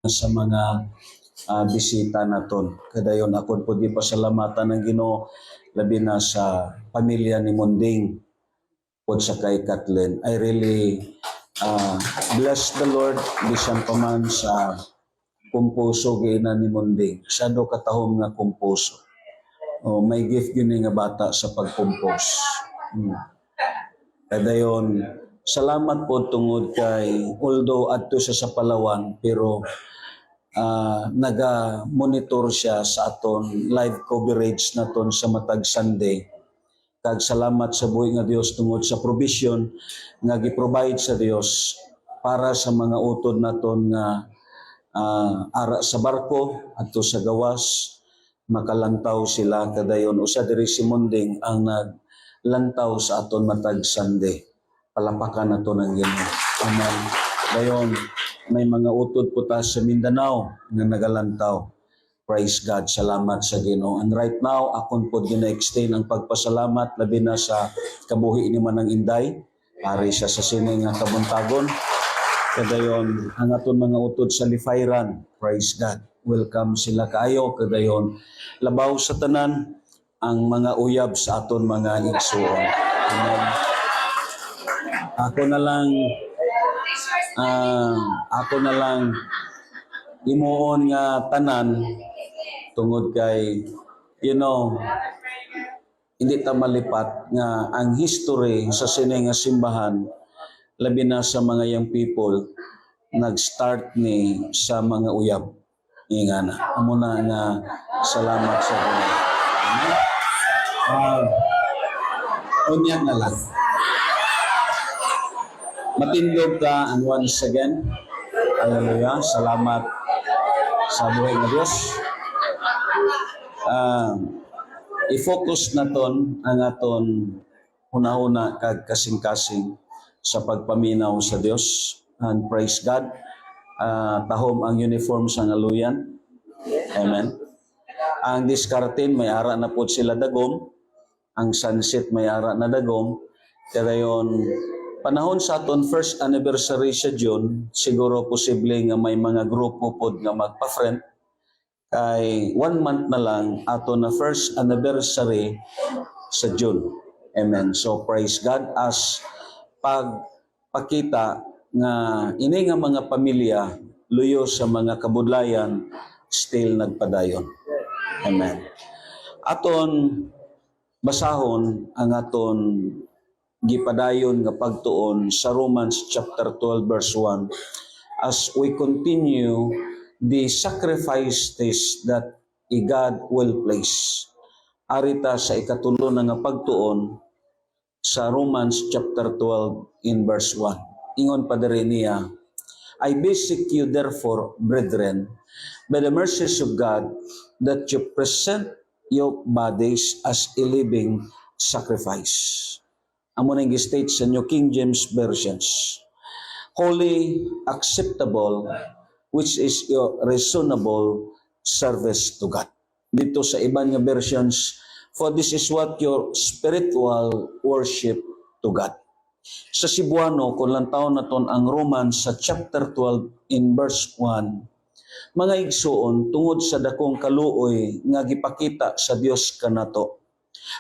sa mga bisita naton. Kadayon ako po di pasalamatan ng Ginoo labi na sa pamilya ni Munding po sa kay Kathleen. I really bless the Lord bisan pa man sa kumpuso gina ni Munding. Siya do katahom nga kumpuso. May gift yun nga bata sa pagkumpos. Kadayon, salamat po tungod kay, although adto siya sa Palawan, pero naga-monitor siya sa aton live coverage naton sa matag Sunday. Kag salamat sa buhi nga Dios tungod sa provision nga gi-provide sa Dios para sa mga utod naton nga ara sa barko adto sa gawas, makalantaw sila. Kadayon usa diri si Munding ang naglantaw sa aton matag Sunday. Palampakan nato ng Ginoo. Amen. Dayon may mga utod po ta sa Mindanao nga nagalantaw. Praise God, salamat sa Ginoo. And right now, akon po gina-extend ang pagpasalamat labi na sa kabuhi ni Manang Inday. Ari siya sa sini nga kabuntagon. Kadayon, ang aton mga utod sa Lifayran. Praise God. Welcome sila kaayo. Kadayon, labaw sa tanan ang mga uyab sa aton mga igsoon. Amen. Ako na lang imuon nga tanan tungod kay hindi ta malipat nga ang history sa sini nga simbahan labi na sa mga young people nag-start ni sa mga uyab. Ingana. Amo na nga salamat sa Ginoo. Unya na lang. Matindog ka and once again. Hallelujah. Salamat sa buhay ng Diyos. I-focus naton ang aton una-una kag kasing-kasing sa pagpaminaw sa Diyos. And praise God. Tahom ang uniform sa ngaluyan. Amen. Ang diskartin may ara na po sila dagom. Ang sunset may ara na dagom. Kadayon panahon sa aton first anniversary sa June, siguro posible nga may mga grupo pod nga magpa-friend. Kay 1 month na lang ato na first anniversary sa June. Amen. So praise God as pagpakita nga ini nga mga pamilya luyo sa mga kabudlayan still nagpadayon. Amen. Aton basahon ang aton gipadayon nga pagtuon sa Romans chapter 12 verse 1 as we continue the sacrifices that God will place. Arita sa ikatulo na nga pagtuon sa Romans chapter 12 in verse 1. Ingon pa diri niya, I beseech you therefore, brethren, by the mercies of God, that you present your bodies as a living sacrifice. Amo nang gi-state sa New King James Versions. Holy, acceptable, which is your reasonable service to God. Dito sa iban nga versions, for this is what your spiritual worship to God. Sa Cebuano, kung lantaon naton ang Romans sa chapter 12 in verse 1, mga igsoon, tungod sa dakong kaluoy nga gipakita sa Dios kanato,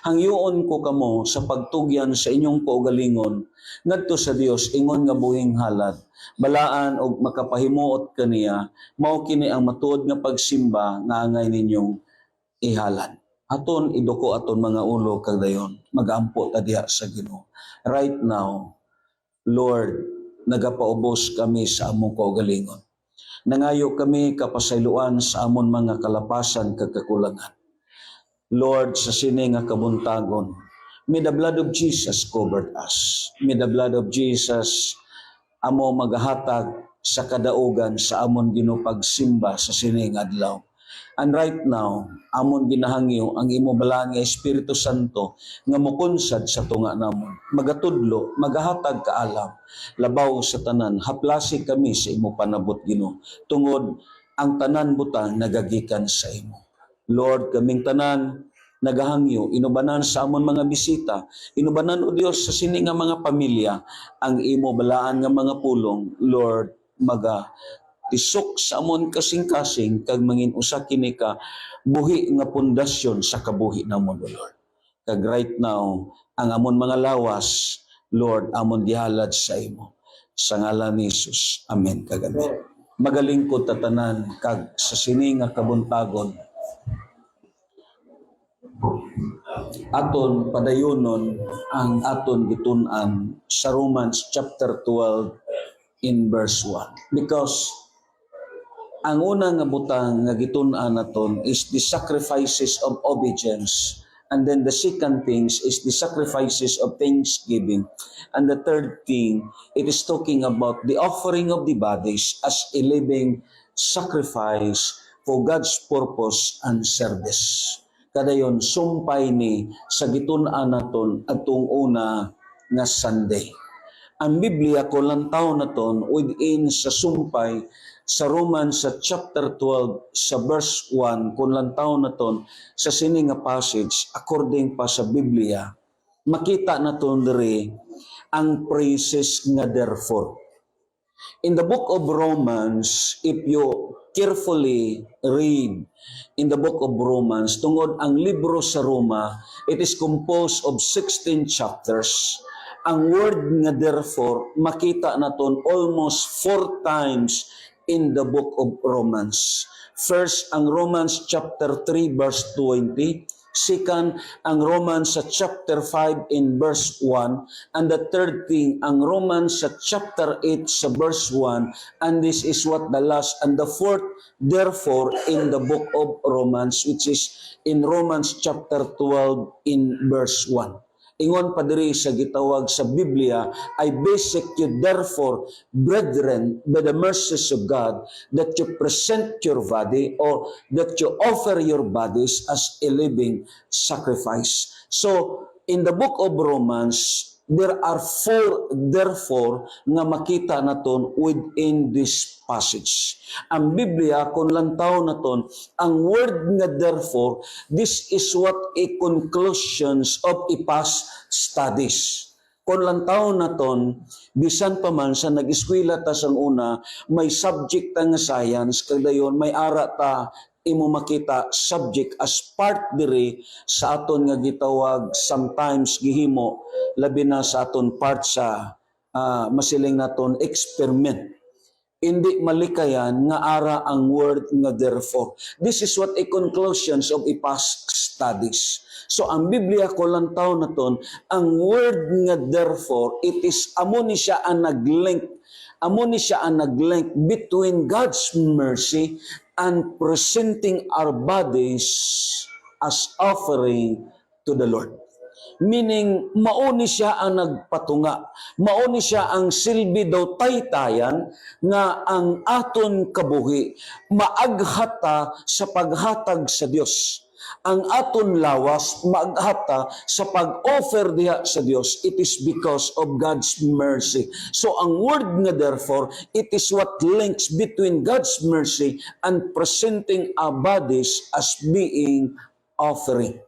hangyoon ko kamo sa pagtugyan sa inyong kaugalingon ngadto sa Dios ingon nga buhing halad balaan og makapahimuot kaniya mao kini ang matuod nga pagsimba nga angay ninyong ihalad. Aton iduko aton mga ulo kag dayon magampo ta diha sa Ginoo. Right now, Lord, nagapaubos kami sa among kaugalingon. Nangayo kami kapasayloan sa amon mga kalapasan kag kakulangan. Lord, sa sini nga kabuntagon, may the blood of Jesus covered us. May the blood of Jesus amo magahatag sa kadaugan sa amon ginupagsimba sa sini nga adlaw. And right now, amon ginahangyo ang imo balaan nga Espiritu Santo nga mukonsad sa tunga namon. Magatudlo, magahatag kaalam, labaw sa tanan, haplasi kami sa imo panabot Ginoo. Tungod ang tanan butang nagagikan sa imo. Lord, kaming tanan, nagahangyo, inubanan sa amon mga bisita, inubanan o Dios sa sini nga mga pamilya, ang imo balaan nga mga pulong, Lord, tisok sa amon kasing-kasing kag mangin usa kini ka buhi nga pundasyon sa kabuhi namon, O Lord. Kag right now, ang amon mga lawas, Lord, amon gihalad sa imo. Sa ngalan ni Jesus. Amen kag amen. Magaling ko tatanan kag sa sini nga kabuntagon aton padayonon ang aton gitun-an sa Romans chapter 12 in verse 1. Because ang una nga butang nga gitun-an naton is the sacrifices of obedience. And then the second thing is the sacrifices of thanksgiving. And the third thing, it is talking about the offering of the bodies as a living sacrifice for God's purpose and service. Kadayon, sumpay ni sa gitun-an naton atong una nga Sunday. Ang Biblia ko lantaw naton within sa sumpay sa Romans sa chapter 12 sa verse 1 kung lantaw naton sa sini nga passage according pa sa Biblia, makita naton diri ang phrases nga therefore. In the book of Romans, if you carefully read in the book of Romans, tungod ang libro sa Roma, it is composed of 16 chapters. Ang word nga therefore, makita naton almost 4 times in the book of Romans. First, ang Romans chapter 3 verse 20. Second, ang Romans sa chapter 5 in verse 1. And the third thing, ang Romans sa chapter 8 sa verse 1. And this is what the last. And the fourth, therefore, in the book of Romans, which is in Romans chapter 12 in verse 1. Ingon pa diri sa gitawag sa Biblia, I beseech you therefore, brethren, by the mercies of God, that you present your body or that you offer your bodies as a living sacrifice. So, in the book of Romans, there are 4 therefore nga makita naton within this passage. Ang Biblia kung lantaw naton ang word nga therefore, this is what a conclusions of a past studies. Kung lantaw naton bisan pa man sa nag-eskwela ta sang una may subject ta nga science kadayon may ara ta imo makita subject as part diri sa aton nga gitawag sometimes gihimo labi na sa aton part sa masiling naton experiment. Hindi malikayan nga ara ang word nga therefore. This is what a conclusions of a past studies. So ang Biblia ko lantaw naton ang word nga therefore it is amo ni siya ang naglink between God's mercy and presenting our bodies as offering to the Lord. Meaning, mauni siya ang nagpatunga. Mauni siya ang silbi daw taytayan nga ang aton kabuhi maaghata sa paghatag sa Dios. Ang aton lawas maaghata sa pag-offer diha sa Dios. It is because of God's mercy. So ang word nga therefore, it is what links between God's mercy and presenting our bodies as being offering.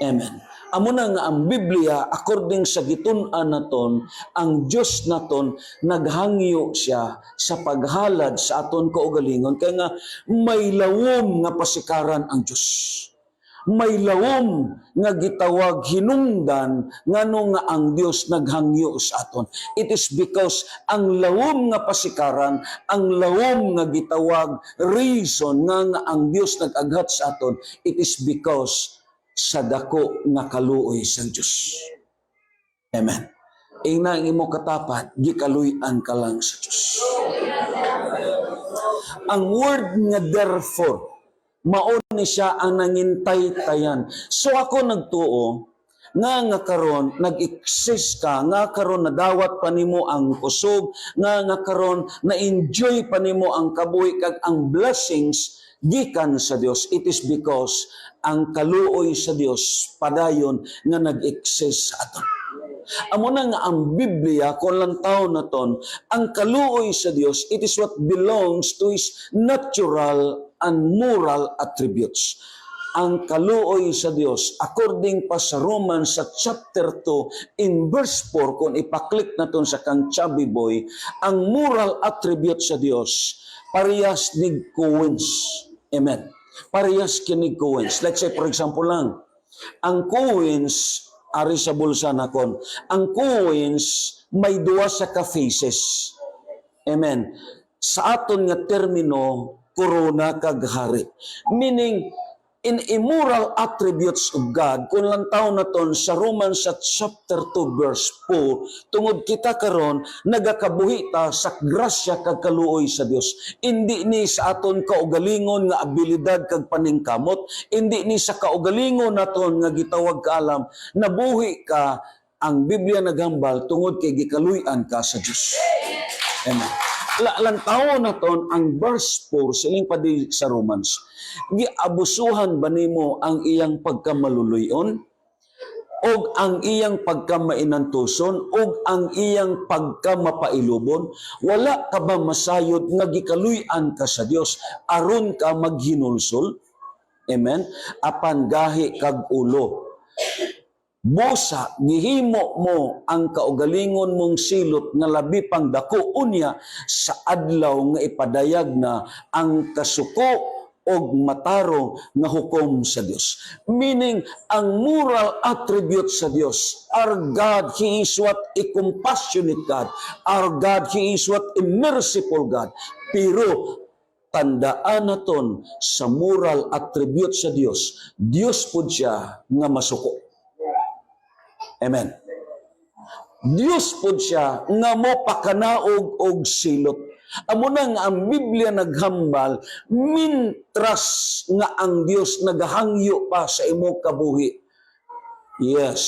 Amen. Amo na nga ang Biblia, according sa gitun-an naton, ang Diyos naton, naghangyo siya sa paghalad sa aton kaugalingon. Kaya nga, may lawom nga pasikaran ang Diyos. May lawom nga gitawag hinungdan, ngano nga ang Diyos naghangyo sa aton. It is because ang lawom nga pasikaran, ang lawom nga gitawag reason nga ang Diyos nag-aghat sa aton, it is because sa dako nga kaluoy sa Diyos. Amen. Ina ang imo katapat, gikaluy-an ka lang sa Diyos. Ang word nga therefore, maon ni siya ang nangintay-tayan. So ako nagtuo, nga karon nag-exist ka, nga karon nadawat pa nimo ang kusog, nga karon na-enjoy pa nimo ang kabuhi kag ang blessings gikan sa Dios. It is because ang kaluoy sa Dios padayon nga nag-exist sa aton. Amo na nga ang Biblia kung lantaw naton, ang kaluoy sa Dios, it is what belongs to His natural and moral attributes. Ang kaluoy sa Dios, according pa sa Romans sa chapter 2 in verse 4, kung ipaklik naton sa kang chubby boy, ang moral attribute sa Dios, parehas nig coins. Amen. Parehas kinig coins. Let's say, for example lang, ang coins, ari sa bulsa nakon, ang coins, may duwa sa ka-faces. Amen. Sa aton nga termino, corona kag hari. Meaning, in immoral attributes of God, kung lang taon na ton sa Romans sa chapter 2 verse 4, tungod kita karon nagakabuhi ta sa grasya kag kaluoy sa Dios. Hindi ni sa aton kaugalingon nga abilidad kag paningkamot, hindi ni sa kaugalingon naton nga gitawag ka alam, nabuhi ka. Ang Biblia naghambal tungod kay gikaluy-an ka sa Dios. Amen. Lantaw na ton ang verse 4 siling pa di sa Romans. Giabusuhan ba nimo ang iyang pagkamaluluyon og ang iyang pagkamainantuson og ang iyang pagkamapailubon? Wala ka ba masayod nga gikaluy-an ka sa Dios aron ka maghinulsol? Amen. Apan gahi kag ulo. Busa, gihimo mo ang kaugalingon mong silot nga labi pang dako unya sa adlaw nga ipadayag na ang kasuko og matarong nga hukom sa Dios. Meaning, ang moral attribute sa Dios, our God, He is what a compassionate God. Our God, He is what a merciful God. Pero, tandaan naton sa moral attribute sa Dios, Dios pud siya nga masuko. Amen. Dios pud siya nga mo pakanaog og silot. Amo na nga ang Biblia naghambal, mintras nga ang Dios nagahangyo pa sa imo kabuhi. Yes,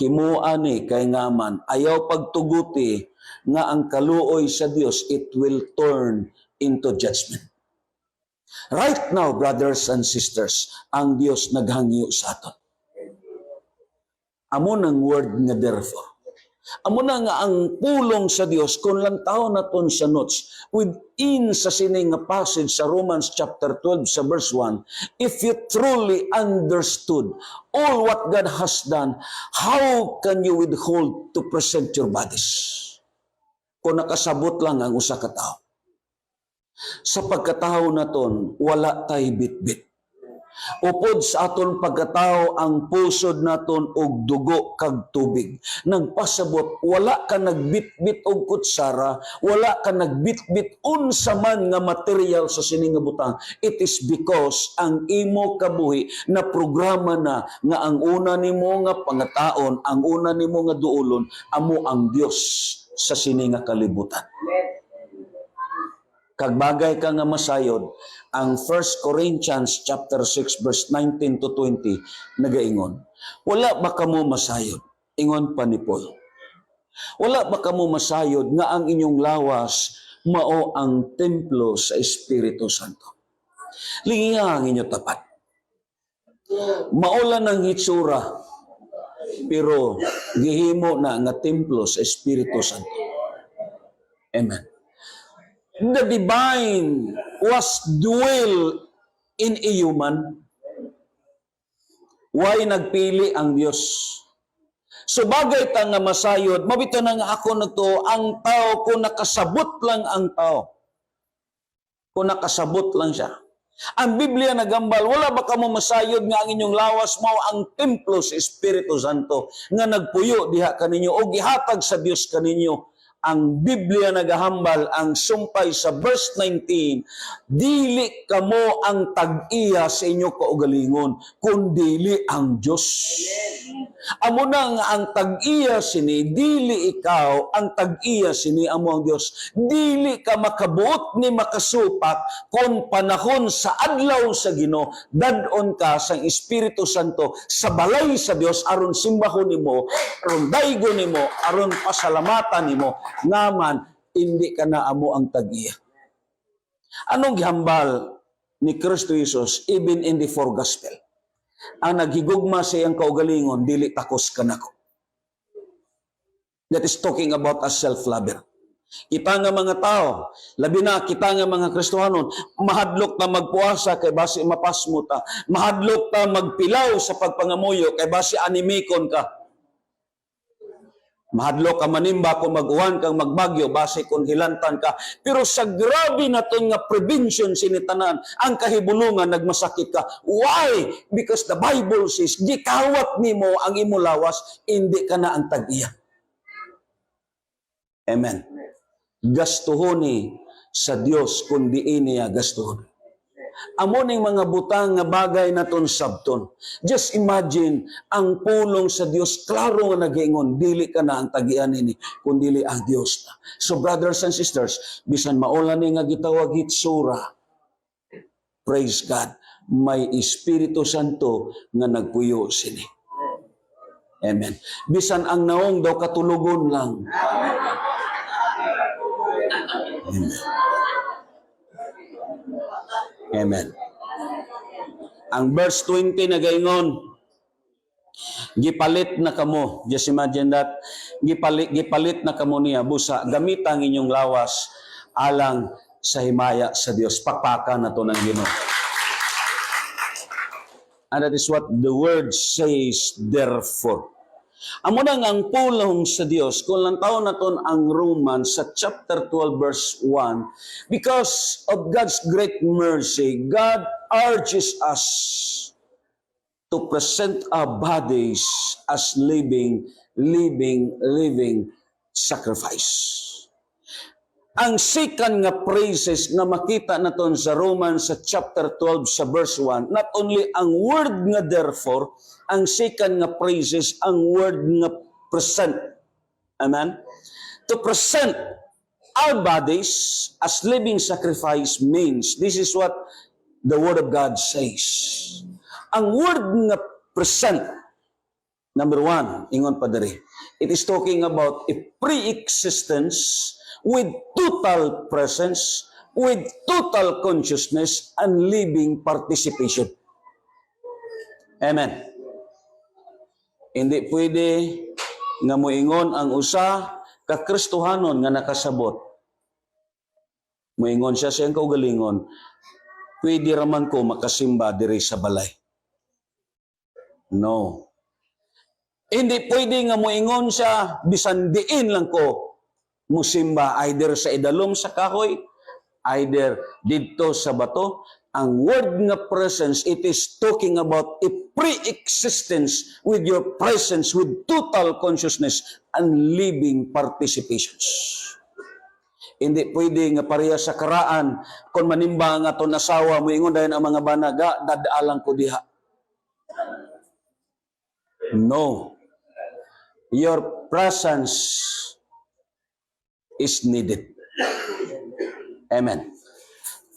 himuan ni kay ngaman, ayaw pagtuguti nga ang kaluoy sa Dios, it will turn into judgment. Right now, brothers and sisters, ang Dios naghangyo sa aton. Amo ng word nga therefore. Amo na nga ang pulong sa Dios kung lang tao naton sa notes within sa sining nga passage sa Romans chapter 12 sa verse 1, if you truly understood all what God has done, how can you withhold to present your bodies? Kung nakasabot lang ang usa ka tao. Sa pagkatao naton, wala tay bitbit. Upod sa aton pagkatao ang pusod naton og dugo kag tubig. Nagpasabot, wala ka nagbitbit og kutsara, wala ka nagbitbit unsa man nga material sa sining nga butang. It is because ang imo kabuhi na programa na nga ang una nimo nga pangataon, ang una nimo nga duolon, amo ang Dios sa sining nga kalibutan. Kag bagay ka nga masayod, ang 1 Corinthians chapter 6 verse 19 to 20 nagaingon, wala ba kamo masayod? Ingon pa ni Paul. Wala ba kamo masayod nga ang inyong lawas mao ang templo sa Espiritu Santo? Lingiha ang inyo tapat. Maula ng hitsura, pero gihimo na nga templo sa Espiritu Santo. Amen. The divine was dwell in a human. Why nagpili ang Dios? So bagay ta nga masayod, mabito na nga ako nagto, ang tao kung nakasabot lang ang tao. Kung nakasabot lang siya. Ang Biblia nagambal, wala ba kamo masayod nga ang inyong lawas mao ang templo sa Espiritu Santo nga nagpuyo diha kaninyo o gihatag sa Dios kaninyo. Ang Biblia nagahambal ang sumpay sa verse 19, dili kamo ang tag-iya sa inyo kaugalingon, kundi ang Diyos. Amo na nga ang tag-iya sini, dili ikaw, ang tag-iya sini amo ang Diyos. Dili ka makabuot ni makasupak kung panahon sa adlaw sa Ginoo, dadon ka sa Espiritu Santo sa balay sa Dios aron simbahon nimo, aron daygon nimo, aron pasalamatan nimo, ngaman hindi ka na amo ang tag-iya. Anong gihambal ni Kristo Jesus even in the four gospel? Ang naghigugma sa iyang kaugalingon, dili takos ka nako. That is talking about a self-lover. Kita nga mga tao, labi na kita nga mga Kristohanon, mahadlok ta magpuasa kay basi mapasmo ta. Mahadlok ta magpilaw sa pagpangamuyo kay basi animikon ka. Mahadlo ka manimba kung mag-uwan kang magbagyo, base kung hilantan ka. Pero sa grabe na to nga prevention sinitanan, ang kahibulungan nagmasakit ka. Why? Because the Bible says, gikawat nimo ang imo lawas, hindi ka na ang tag-iya. Amen. Gastuhon ni sa Dios kundi niya gastuhon. Amo ning mga butang nga bagay naton sabton. Just imagine ang pulong sa Dios klaro nga nagaingon dili ka na ang tagian nini kundi ang Dios na. So brothers and sisters, bisan maulan ni nga gitawag hitsura, praise God, may Espiritu Santo nga nagpuyo sini. Amen. Bisan ang naong daw katulugon lang. Amen. Amen. Ang verse 20 nagaingon, gipalit na kamo. Just imagine that. Gipalit na kamo niya. Busa, gamit ang inyong lawas alang sa himaya sa Dios. Pakpakan na to ng Ginoo. And that is what the word says, therefore. Amo nang ang pulong sa Dios, kung lang taon naton ang Romans sa chapter 12 verse 1, because of God's great mercy, God urges us to present our bodies as living sacrifice. Ang second nga praises na makita naton sa Romans sa chapter 12 sa verse 1, not only ang word nga therefore, ang second nga praises, ang word nga present. Amen? To present our bodies as living sacrifice means, this is what the Word of God says. Ang word nga present, number one, ingon pa diri, it is talking about a pre-existence with total presence, with total consciousness, and living participation. Amen. Hindi pwede nga moingon ang usa ka Kristohanon nga nakasabot. Moingon siya siyang kaugalingon, pwede raman ko makasimba diri sa balay. No. Hindi pwede nga moingon siya, bisan diin lang ko musimba, either sa idalom sa kahoy, either dito sa bato. Ang word nga presence, it is talking about a pre-existence with your presence, with total consciousness and living participations. Hindi pwede nga pareha sa karaan, kung manimba nga ton asawa mo, ingon dahil ang mga banaga, dadaalang ko diha. No. Your presence is needed. Amen.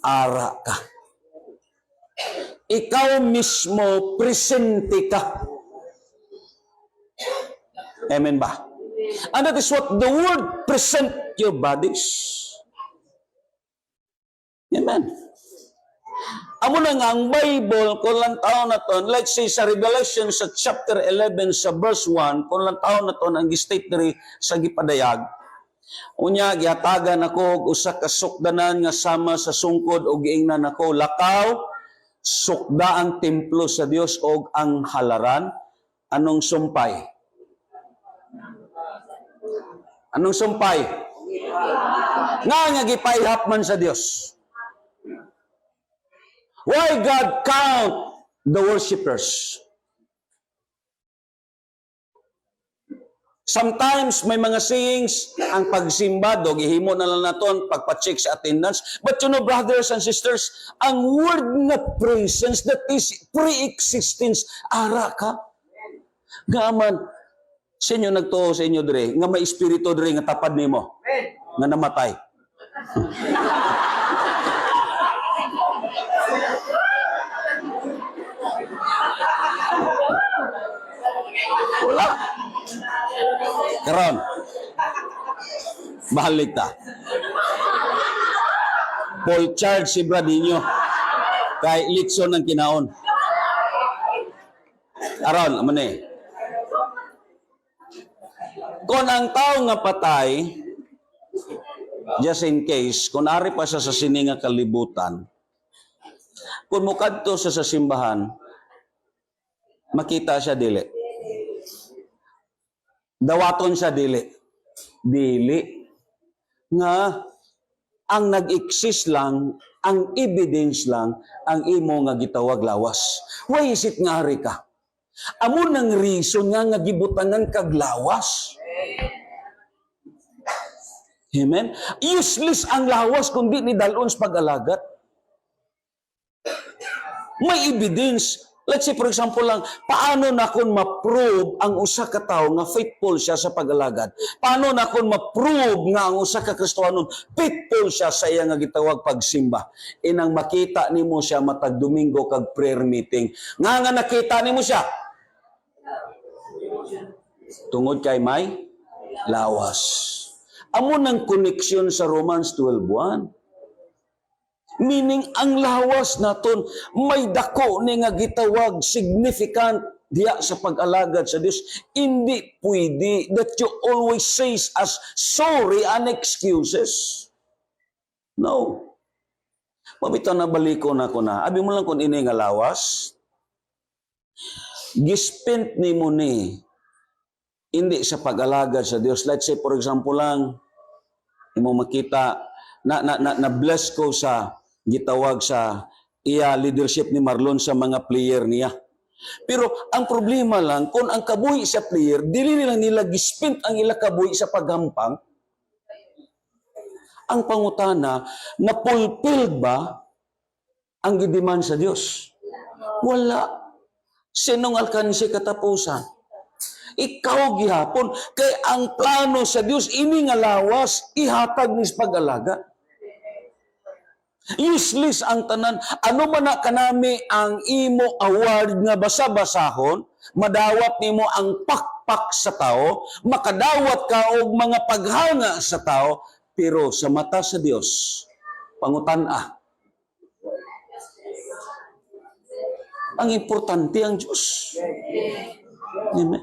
Ara ka. Ikaw mismo presente ka. Amen ba? And that is what the word present your bodies. Amen. Amo na nga ang Bible, kung lang taon na to, let's say sa Revelation sa chapter 11 sa verse 1, kung lang taon na to, ang state diri sa gipadayag, unya gihatagan ako og usa ka sukdanan nga sama sa sungkod og giingnan ako lakaw sukda ang templo sa Dios og ang halaran. Anong sumpay? Anong sumpay? Nga gipayhap man sa Dios. Why God count the worshipers? Sometimes may mga sayings, ang pagsimba, gihimo na lang naton, pagpa-check sa attendance. But you know, brothers and sisters, ang word na presence, that is pre-existence, ara ka. Gaman, sa inyo nagtuo sa inyo dire, nga may espiritu dire, nga tapad nimo, nga namatay. Wala. Karon, balik ta. Full charge si Bradinho. Kay Litson ang kinaon. Karon, amo ni. Kung ang tao nga patay, just in case, kung ari pa siya sa sininga kalibutan, kung mukadto sa simbahan, makita siya dili. Dawaton siya dili. Dili. Nga ang nag-exist lang, ang evidence lang, ang imo nga gitawag lawas. Why is it nga ari ka? Amo nang reason nga gibutangan kag lawas. Amen? Useless ang lawas kung di ni dalon sa pag-alagat. May evidence. Let's say, for example lang, paano na kung ma-prove ang usa ka tawo nga faithful siya sa pag-alagad? Paano na kung ma-prove nga ang usa ka Kristohanon faithful siya sa iya nga gitawag pagsimba? Inang makita nimo siya matag Domingo kag prayer meeting. Nga nakita nimo siya? Tungod kay may lawas. Amo ng connection sa Romans 12:1. Meaning, ang lawas naton may dako ni nga gitawag significant diya sa pag-alagad sa Dios. Hindi pwede that you always says as sorry and excuses. No. Mabitaw na baliko na ko na. Abi mo lang kung ini nga lawas, gispent ni mo ni hindi sa pag-alagad sa Dios. Let's say, for example lang, imo makita, na bless ko sa gitawag sa iya leadership ni Marlon sa mga player niya. Pero ang problema lang, kung ang kabuhi sa player, dili nila gispent ang ila kabuhi sa paghampang, ang pangutana, na-fulfilled ba ang gidiman sa Diyos? Wala. Sinong alkansi katapusan? Ikaw gihapon, kay ang plano sa Diyos, ini nga lawas, ihatag ni pag-alaga. Useless ang tanan. Ano man na kanami ang imo award nga basa-basahon, madawat nimo ang pakpak sa tao, makadawat ka og mga paghanga sa tao, pero sa mata sa Dios, pangutan-a. Ang importante ang Diyos. Amen.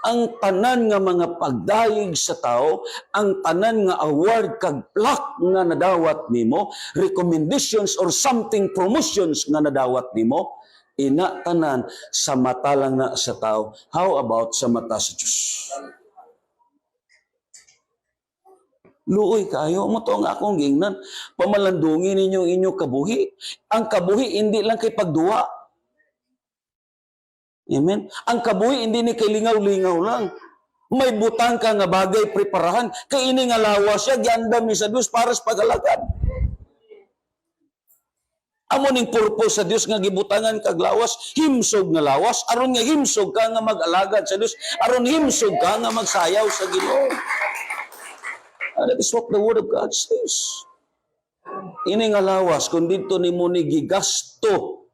Ang tanan nga mga pagdayeg sa tao, ang tanan nga award kag plaque nga nadawat nimo, recommendations or something promotions nga nadawat nimo, ina tanan sa mata lang na sa tao. How about sa mata sa Diyos? Luoy kayo, mo to nga akong gingnan, pamalandungin ninyo inyong kabuhi. Ang kabuhi hindi lang kay pagduwa. Amen? Ang kabuhi hindi ni kay lingaw-lingaw lang. May butang ka nga bagay preparahan. Kay ini nga lawas siya, giandam ni sa Diyos para sa pag-alagad. Amo ning purpose sa Diyos nga gibutangan kag lawas, himsog nga lawas, aron nga himsog ka nga mag-alagad sa Diyos, aron himsog ka nga magsayaw sa Ginoo. And that is what the Word of God says. Ini nga lawas, kung dito nimo ni gigasto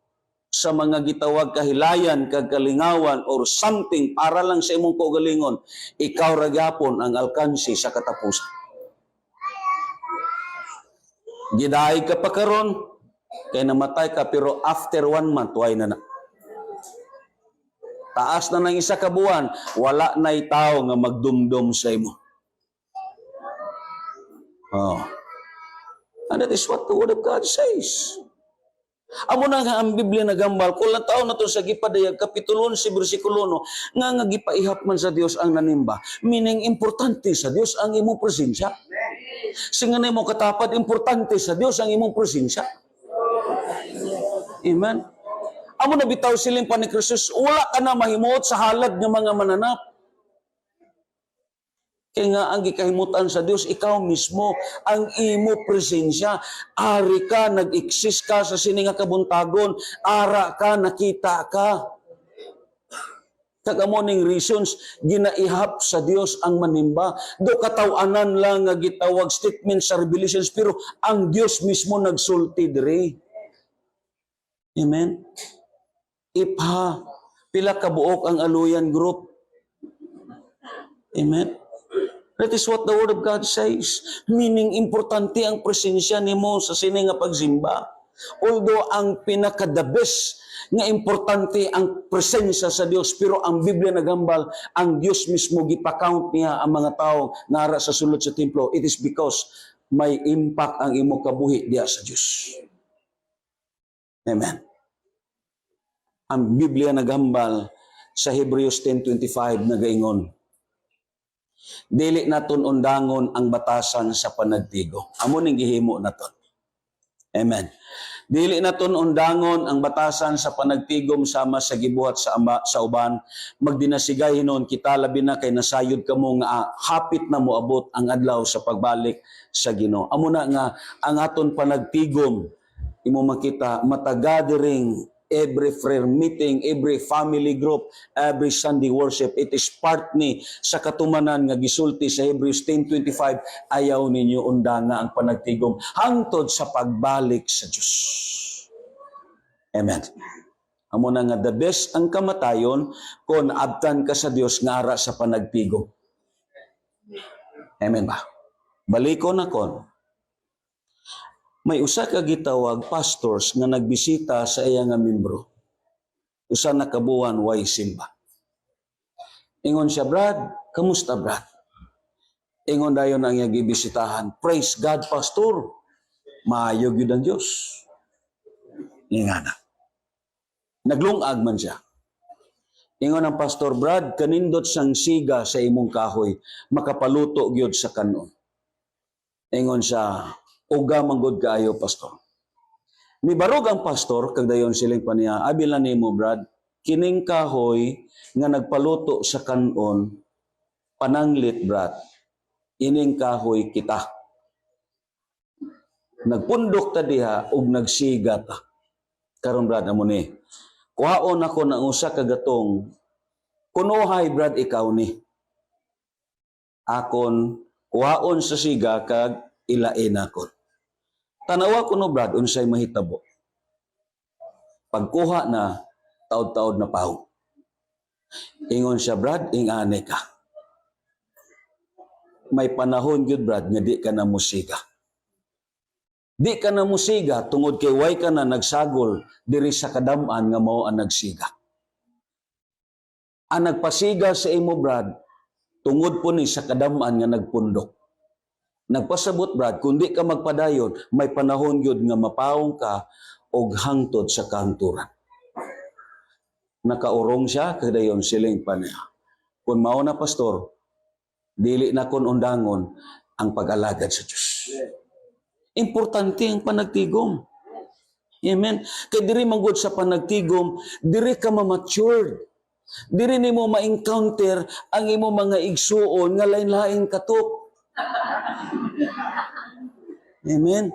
sa mga gitawag kahilayan, kagalingawan, or something para lang sa imong kaugalingon, ikaw ra gyapon ang alkansi sa katapusan. Gidaig ka pa karon, kay namatay ka, pero after 1 month, way na na. Taas na ng isa ka buwan, wala na'y tao nga magdumdum sa imo. Oh. And that is what the Word of God says. Amo na nga ang Biblia nagambal, kung lang taon na to sa gipadayag, kapitulo 11, versikulo 1, nga gipaihap man sa Dios ang nanimba. Meaning, importante sa Dios ang imong presensya. Singa mo katapat, importante sa Dios ang imong presensya. Amen. Amo na bitaw siling pa ni Kristus, wala ka na mahimuot sa halad ng mga mananap. Kaya nga ang gikahimutan sa Dios, ikaw mismo, ang imo presensya. Ari ka, nag-exist ka sa sini nga kabuntagon, ara ka, nakita ka. Kagamo ning reasons, ginaihap sa Dios ang manimba. Do katawanan lang nga gitawag statement sa Revelations, pero ang Dios mismo nagsulti diri. Amen? Ipha, pila ka buok ang Aluyan Group. Amen? That is what the Word of God says. Meaning, importante ang presensya nimo sa sini nga pagsimba. Although, ang pinaka-the best nga importante ang presensya sa Dios, pero ang Biblia nagambal, ang Dios mismo gipakount niya ang mga tao nara sa sulod sa templo. It is because may impact ang imo kabuhi diya sa Dios. Amen. Ang Biblia nagambal sa Hebrews 10:25 nagaingon, Dili naton undangon ang batasan sa panagtigom. Amo ning gihimo naton. Amen. Dili naton undangon ang batasan sa panagtigom sama sa gibuhat sa uban. Magdinasigay hinon kita labi na kay nasayod kamo nga hapit na moabot ang adlaw sa pagbalik sa Ginoo. Amo na nga ang aton panagtigom imo makita matagathering every prayer meeting, every family group, every Sunday worship. It is part ni sa katumanan nga gisulti sa Hebrews 10:25, ayaw ninyo undanga ang panagtigom hangtod sa pagbalik sa Dios. Amen. Amo na nga the best ang kamatayon kung abtan ka sa Dios nga ara sa panagtigom. Amen ba? Balikon akon. May usa ka gitawag pastors nga nagbisita sa iya nga membro. Usa na kabuan way simba. Ingon siya, Brad, kamusta Brad? Ingon dayon ang iya gibisitahan, praise God, pastor. Maayo gyud ang Dios. Ingana. Naglungag man siya. Ingon ang pastor, Brad, kanindot sang siga sa imong kahoy, makapaluto gyud sa kanon. Ingon siya, uga manggod kaayo, pastor. Mibarog ang pastor, kag dayon siling pa niya, abilan nimo Brad, kining kahoy nga nagpaluto sa kanon, pananglit Brad, ining kahoy kita. Nagpundok ta diha ug nagsiga ta. Karon Brad, amo ni. Kuhaon ako ng usa ka gatong, kunuhay Brad ikaw ni. Akon kuhaon sa siga kag ilain akon. Tanawa ko no Brad, unsay mahitabo. Pagkuha na, taod-taod na paw. Ingon siya, Brad, ingane ka. May panahon yun, Brad, nga di ka na musiga. Di ka na musiga, tungod kay way ka na nagsagol, diri sa kadaman nga mao ang nagsiga. Ang nagpasiga sa imo, Brad, tungod po ni sa kadaman nga nagpundok. Nagpasabot Brad, kundi ka magpadayon, may panahon yun nga mapawong ka og hangtod sa kanturan. Nakaurong siya, kadayon siling pa niya. Kung mao na pastor, dili na kon undangon ang pag-alagad sa Diyos. Importante ang panagtigom. Amen. Kaya diri manggod sa panagtigom, diri ka ma-matured. Diri nimo ma-encounter ang imo mga igsuon nga lain-lain katok. Amen.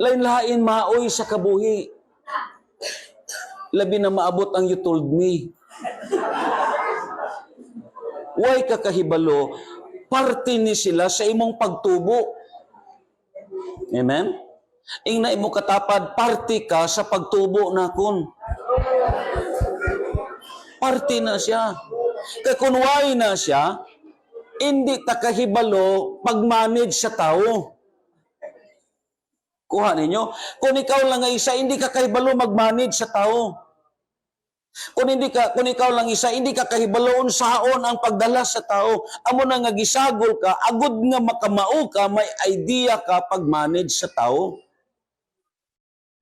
Lain-lain maoy sa kabuhi. Labi na maabot ang you told me. Way kakahibalo, parte ni sila sa imong pagtubo. Amen. Ingna imo katapad, parte ka sa pagtubo na kun. Parte na siya. Kakunway na siya, hindi takahibalo pag-manage sa tao. Kuha ninyo. Kung ikaw lang ang isa, hindi ka kahibalo mag-manage sa tao. Kung ikaw lang isa, hindi ka kahibalo unsaon ang pagdala sa tao. Amo na nga gisagol ka, agud nga makamao ka, may idea ka pag-manage sa tao.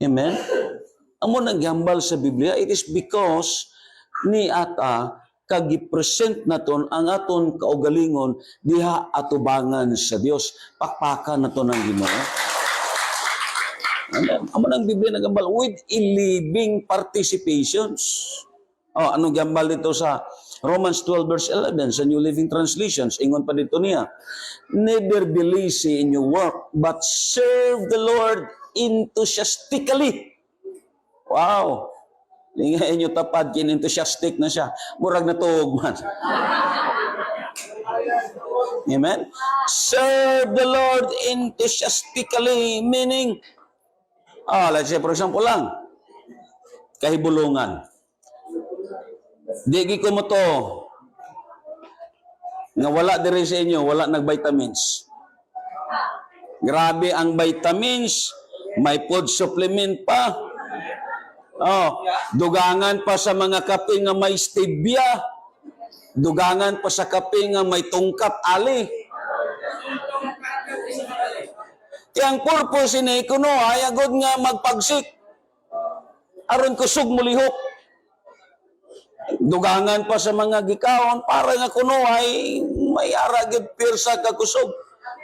Amen? Amo nang gihambal sa Biblia, it is because ni ata kag gi-present naton ang aton kaugalingon diha atubangan sa Dios. Pakpakan naton ang Ginoo. Amo nang Biblia nagambal with a living participations. Oh, anong gambal dito sa Romans 12 verse 11 sa New Living Translations? Ingon pa dito niya, never be lazy in your work, but serve the Lord enthusiastically. Wow! Lingayin nyo tapad, enthusiastic na siya. Murag na tuog man. Amen? Serve the Lord enthusiastically, meaning, let's say, for example lang, kahibulungan. Digi ko mo to, nga wala diri sa inyo, wala nag-vitamins. Grabe ang vitamins, may food supplement pa. Dugangan pa sa mga kape nga may stevia. Dugangan pa sa kape nga may tungkap ali. Kaya ang purpose ni kuno ay agad nga magpagsik. Aron kusog mulihok. Dugangan pa sa mga gikaon para nga kuno ay may ara gyud pirsa ka kusog.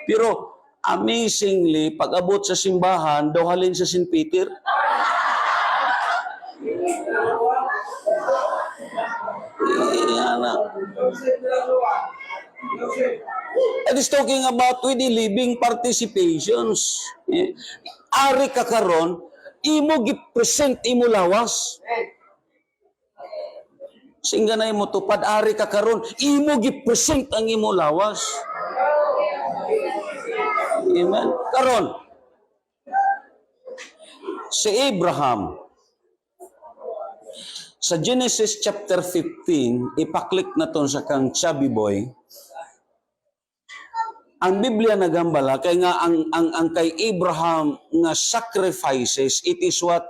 Pero amazingly, pag abot sa simbahan, daw halin sa St. Peter. It is talking about with the living participations. Ari ka karon, imo gi-present imo lawas. Singga na imo tupad, ari ka karon, imo gi-present ang imo lawas. Amen. Karon, si Abraham, sa Genesis chapter 15, ipaklik na ton sa kang chubby boy. Ang Biblia nagambala kay nga ang kay Abraham nga sacrifices, it is what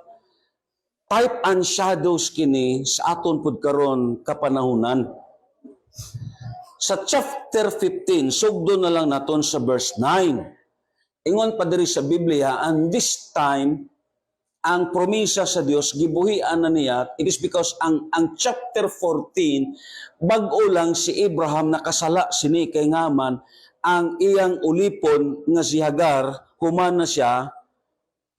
type and shadows kini sa aton pud karon kapanahunan. Sa chapter 15, sugdo na lang naton sa verse 9. Ingon pa diri sa Biblia, and this time ang promisa sa Dios gibuhian na niya. It is because ang chapter 14 bag-o lang si Abraham nakasala sini kay ngaman ang iyang ulipon nga si Hagar human na siya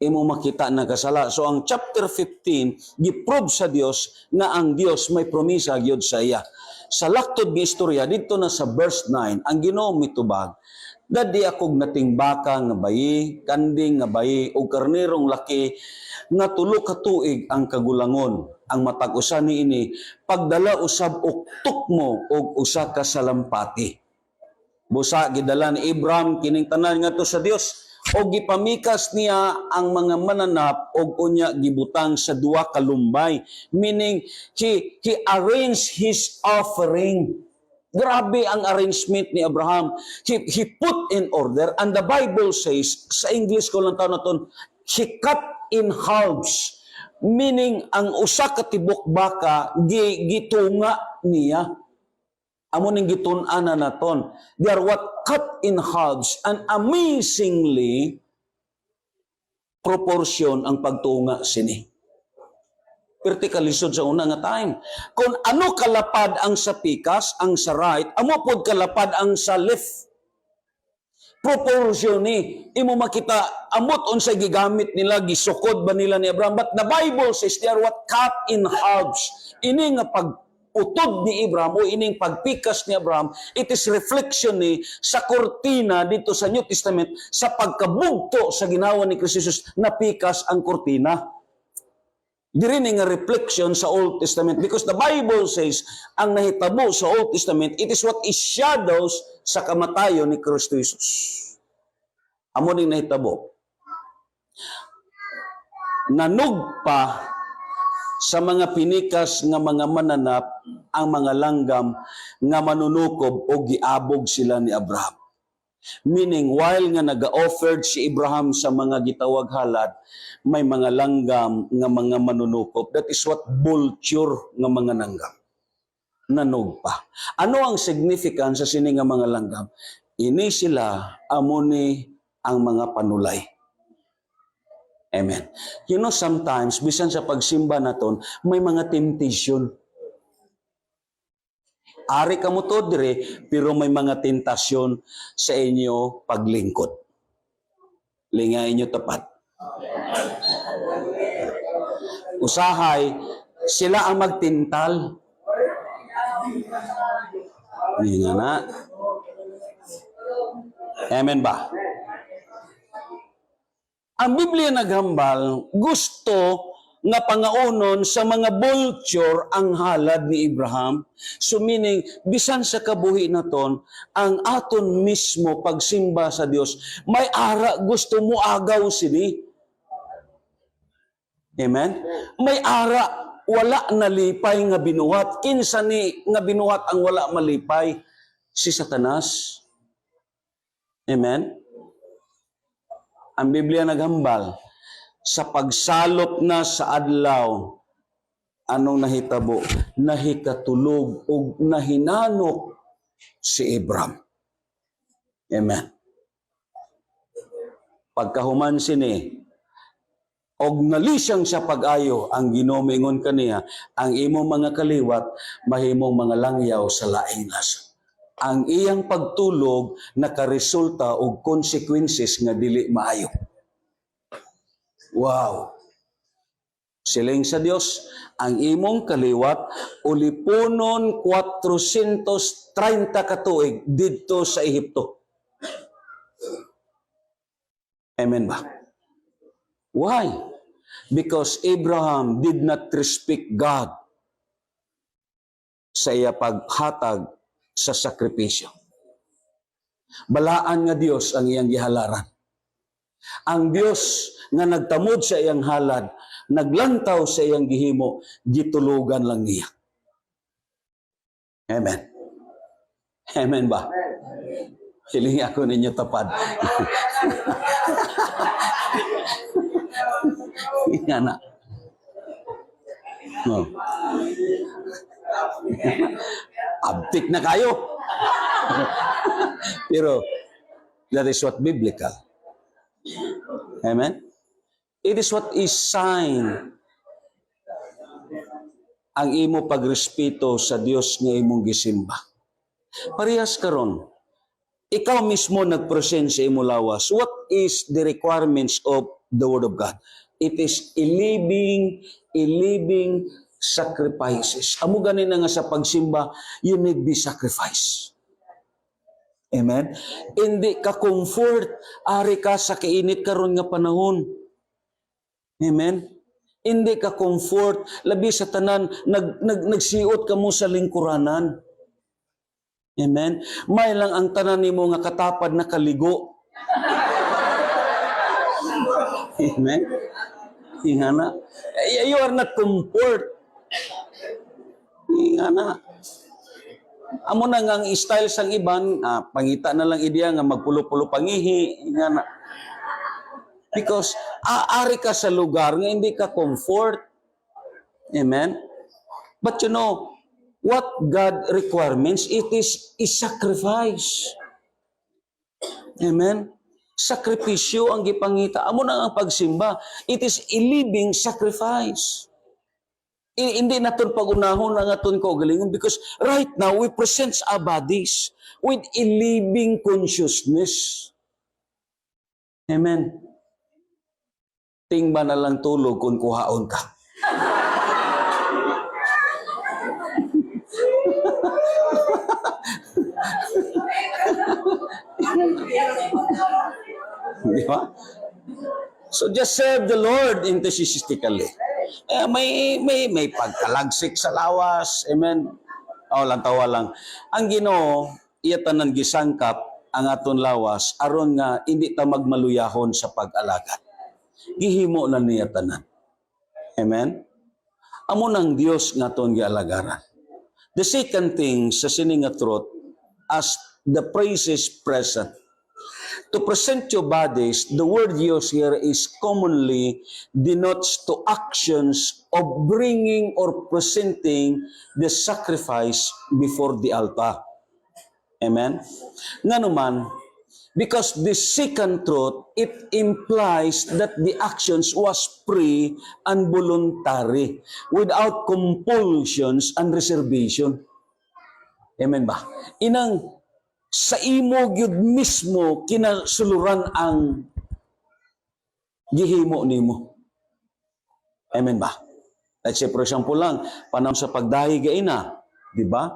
imo makita na kasala. So ang chapter 15 giprove sa Dios nga ang Dios may promisa gyud sa iya. Sa laktod nga istorya dito na sa verse 9 ang Ginoo mitubag, dadi akog nating baka nga bayi, kanding nga bayi ug karnerong laki nga tulo ka tuig ang kagulangon. Ang matag usa niini pagdala usab og tukmo og usa ka salampati. Busa gidala ni Abraham kining tanan ngadto sa Dios og gipamikas niya ang mga mananap og unya gibutang sa duha ka lumbay, meaning he arranged his offering. Grabe ang arrangement ni Abraham. He put in order, and the Bible says, sa English ko lang taon naton, he cut in halves, meaning ang usa ka tibok baka gitunga niya. Amo ning gitun-an na naton. They are what cut in halves, and amazingly proportion ang pagtunga sini. Vertical lisod sa una nga time. Kung ano kalapad ang sa pikas, ang sa right, amo pod kalapad ang sa left. Proportion ni imo makita amot unsay gigamit nila, gisukod ba nila ni Abraham, but the Bible says they are what cut in halves. Ini nga pag-utod ni Abraham o ining pagpikas ni Abraham, it is reflection ni sa kortina dito sa New Testament sa pagkabugto sa ginawa ni Kristo Jesus na pikas ang kortina. Diri ni nga reflection sa Old Testament, because the Bible says ang nahitabo sa Old Testament, it is what is shadows sa kamatayon ni Kristo Jesus. Amo ning nahitabo. Nanugpa sa mga pinikas nga mga mananap ang mga langgam nga manunukob o giabog sila ni Abraham. Meaning, while nga nag-offered si Abraham sa mga gitawag halad, may mga langgam nga mga manunukop. That is what vulture nga mga langgam. Nanugpa. Ano ang significance sa sini nga mga langgam? Ini sila amuni ang mga panulay. Amen. You know, sometimes, bisan sa pagsimba naton, may mga temptation. Ari ka mo to dire, pero may mga tentasyon sa inyo paglingkod. Lingay inyo tapat. Usahay, sila ang magtintal. Hindi nga na. Amen ba? Ang Biblia naghambal, gusto nga pangaunon sa mga vulture ang halad ni Abraham. So meaning, bisan sa kabuhi naton, ang aton mismo pagsimba sa Dios, may ara gusto mo agaw sini. Amen? May ara, wala nalipay nga binuhat. Kinsa ni nga binuhat ang wala malipay? Si Satanas. Amen? Ang Biblia naghambal, sa pagsalop na sa adlaw, anong nahitabo? Nahikatulog o nahinanok si Abraham. Amen. Pagkahuman sini, og nalisang siya pag-ayo, ang Ginoo mingon kaniya, ang imong mga kaliwat, mahimong mga langyaw sa laing lason. ang iyang pagtulog nakaresulta og consequences nga dili maayo. Wow! Siling sa Dios, ang imong kaliwat ulipunon 430 ka tuig didto sa Ehipto. Amen ba? Why? Because Abraham did not respect God sa iya paghatag sa sakripisyo. Balaan nga Dios ang iyang gihalaran. Ang Dios nga nagtamod sa iyang halad, naglantaw sa iyang gihimo, gitulugan lang niya. Amen. Amen ba? Hiling ako ninyo tapad. Nga na. No. Abtik na kayo. Pero, that is what biblical. Amen? It is what is sign ang imo pagrespeto sa Dios nga imong gisimba. Parehas karon, ikaw mismo nagpresent sa imo lawas. What is the requirements of the Word of God? It is a living sacrifices. Amo ganin na nga sa pagsimba, you need be sacrifice. Amen? Hindi ka comfort, ari ka sa kainit karon nga panahon. Amen? Hindi ka comfort, labi sa tanan, nagsiot ka mo sa lingkuranan. Amen? May lang ang tanan nimo nga katapad na kaligo. Amen? Ingana. You are not comfort. Ingana. Amo na nga ang style sang iban, pangita na lang ideya nga magpulo-pulo pangihi, nga na. Because aari ka sa lugar nga hindi ka comfort. Amen? But you know, what God requirements, it is a sacrifice. Amen? Sakripisyo ang gipangita. Amo na ang pagsimba. It is a living sacrifice. Hindi natin pag-unahon ang aton kaugalingon because right now we present our bodies with a living consciousness. Amen. Tingba na lang tulog kung kuhaon ka. Di ba? So just serve the Lord enthusiastically. May pagkalagsik sa lawas. Amen. Tawa lang. Ang Ginoo, iya tanan gisangkap ang aton lawas aron nga hindi ta magmaluyahon sa pag-alagad. Gihimo na niya tanan. Amen. Amo nang Dios nga aton gialagaran. The second thing sa sining nga truth, as the praises present. To present your bodies, the word used here is commonly denotes to actions of bringing or presenting the sacrifice before the altar. Amen? Nga naman, because the second truth, it implies that the actions was free and voluntary, without compulsions and reservation. Amen ba? Inang sa imo gyud mismo kinasuluran ang gihimo nimo. Amen ba? Let's say, for example lang, panahon sa pagdahi gaina, di ba?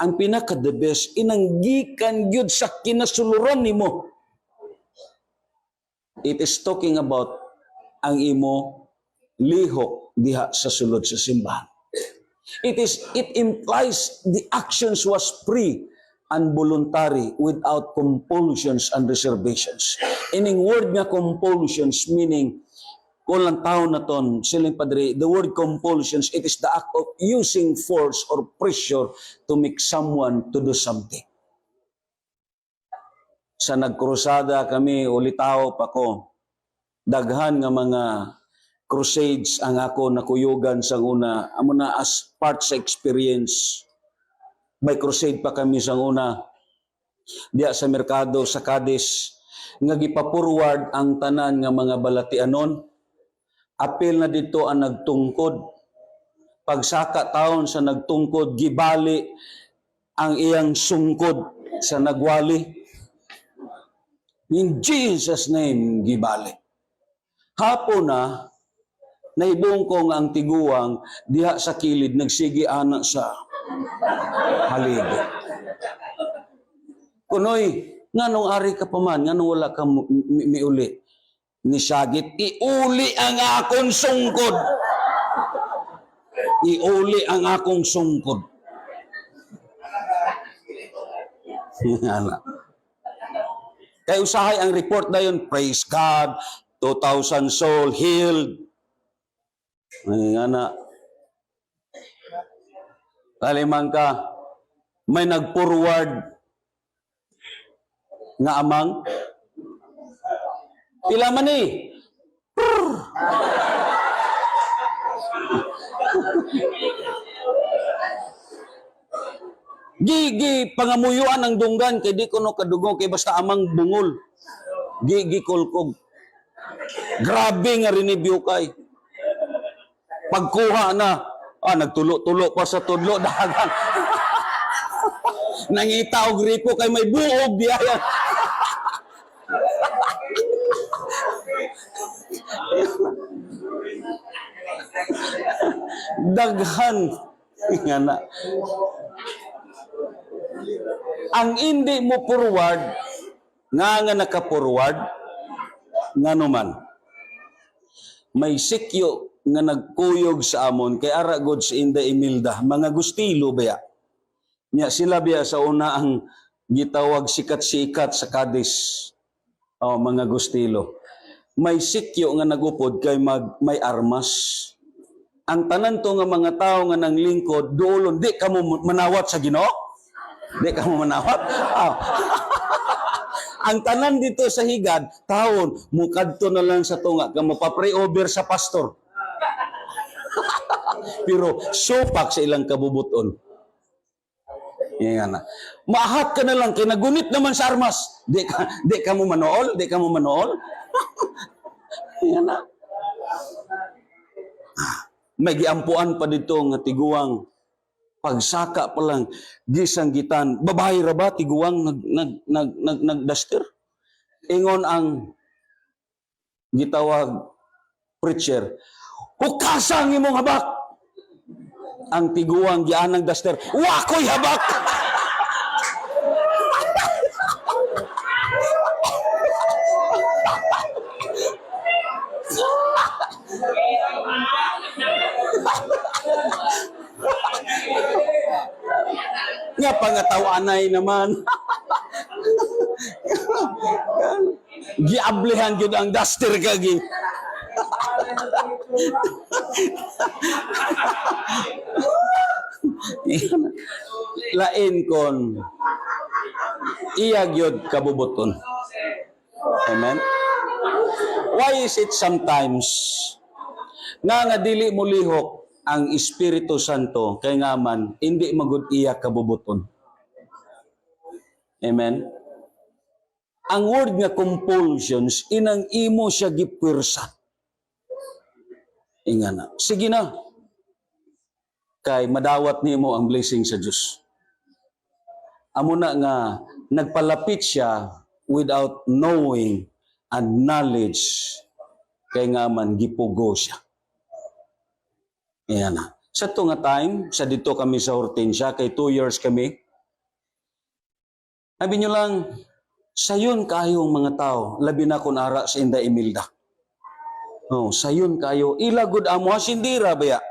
Ang pinaka-the best, inanggikan gyud sa kinasuluran nimo. It is talking about ang imo lihok diha sa sulod sa simbahan. It implies the actions was free and voluntary without compulsions and reservations. Ining word nga compulsions, meaning, kung lang tao na ton, siling padre, the word compulsions, it is the act of using force or pressure to make someone to do something. Sa nagkrusada kami, ulitaw pa ko, daghan nga mga crusades ang ako nakuyugan sa una, amo na as part sa experience. May crusade pa kami sa una, diya sa merkado, sa Cadiz, nga gipapurward ang tanan nga mga balatianon. Apil na dito ang nagtungkod. Pagsaka taon sa nagtungkod, gibali, ang iyang sungkod sa nagwali. In Jesus' name, gibalik. Hapon na, naibungkong ang tiguang diha sa kilid, nagsigi ana sa haligi. Kunoy, nganong ari ka pa man, nganong wala ka miuli? Ni Sagit, iuli ang akong sungkod. Iuli ang akong sungkod. Kaya usahay ang report na yun, praise God, 2,000 soul healed. Ay nga na. Kalimang ka, may nag-forward nga amang. Pila man eh. Gigi pangamuyuan ang dunggan kay di ko no kadugong kay basta amang bungol. Gigi kulkog. Grabe nga rinibyo kay. Pagkuha na, nagtulo-tulo pa sa tudlo dagan. Nangita og gripo kay may buog biyaya. Daghan nga na. Ang hindi mo forward, nga naka-forward, nga naman, may sikyo nga nagkuyog sa amon, kay ara god sa Inda Imelda, mga gustilo ba ya? Nya sila biya sa una ang gitawag sikat-sikat sa Cadiz. Mga gustilo. May sikyo nga nagupod kay may armas. Ang tanan to nga mga tao nga nang lingkod, doolon, di ka mo manawat sa Ginoo? Di ka mo manawat? Ang tanan dito sa higad, taon, mukadto na lang sa tunga, ka mapapray over sa pastor. Pero sopak sa ilang kabubuton. Yan na. Maahat ka na lang, kinagunit naman sa armas. Di ka mo manool? Di ka mo manool? Yan na. May giampuan pa dito nga tiguang pagsaka pa lang gisanggitan. Babae ra ba tiguang nagdaster? Ingon ang gitawag preacher, "Hukasang imong habak." Ang tiguang gianang daster, "Wakoy habak." Nga pangatawanay naman. Giablehan gyud ang duster kagi. Lain kon iya gyud kabubuton. Amen. Why is it sometimes nga dili mo lihok ang Espiritu Santo kay nga man hindi magud iya kabubuton. Amen. Ang word nga compulsions inang imo siya gipwersa. Ingana. Sige na. Kay madawat nimo ang blessing sa Dios. Amo na nga nagpalapit siya without knowing and knowledge kay nga man gipugo siya. Ayan na. Sa ito nga time, sa dito kami sa Hortensia, kay 2 years kami, sabi nyo lang, sayon kayong mga tao, labi na kung ara sa Inda Imelda. Sayon kayo, ilagod amo, sindira baya.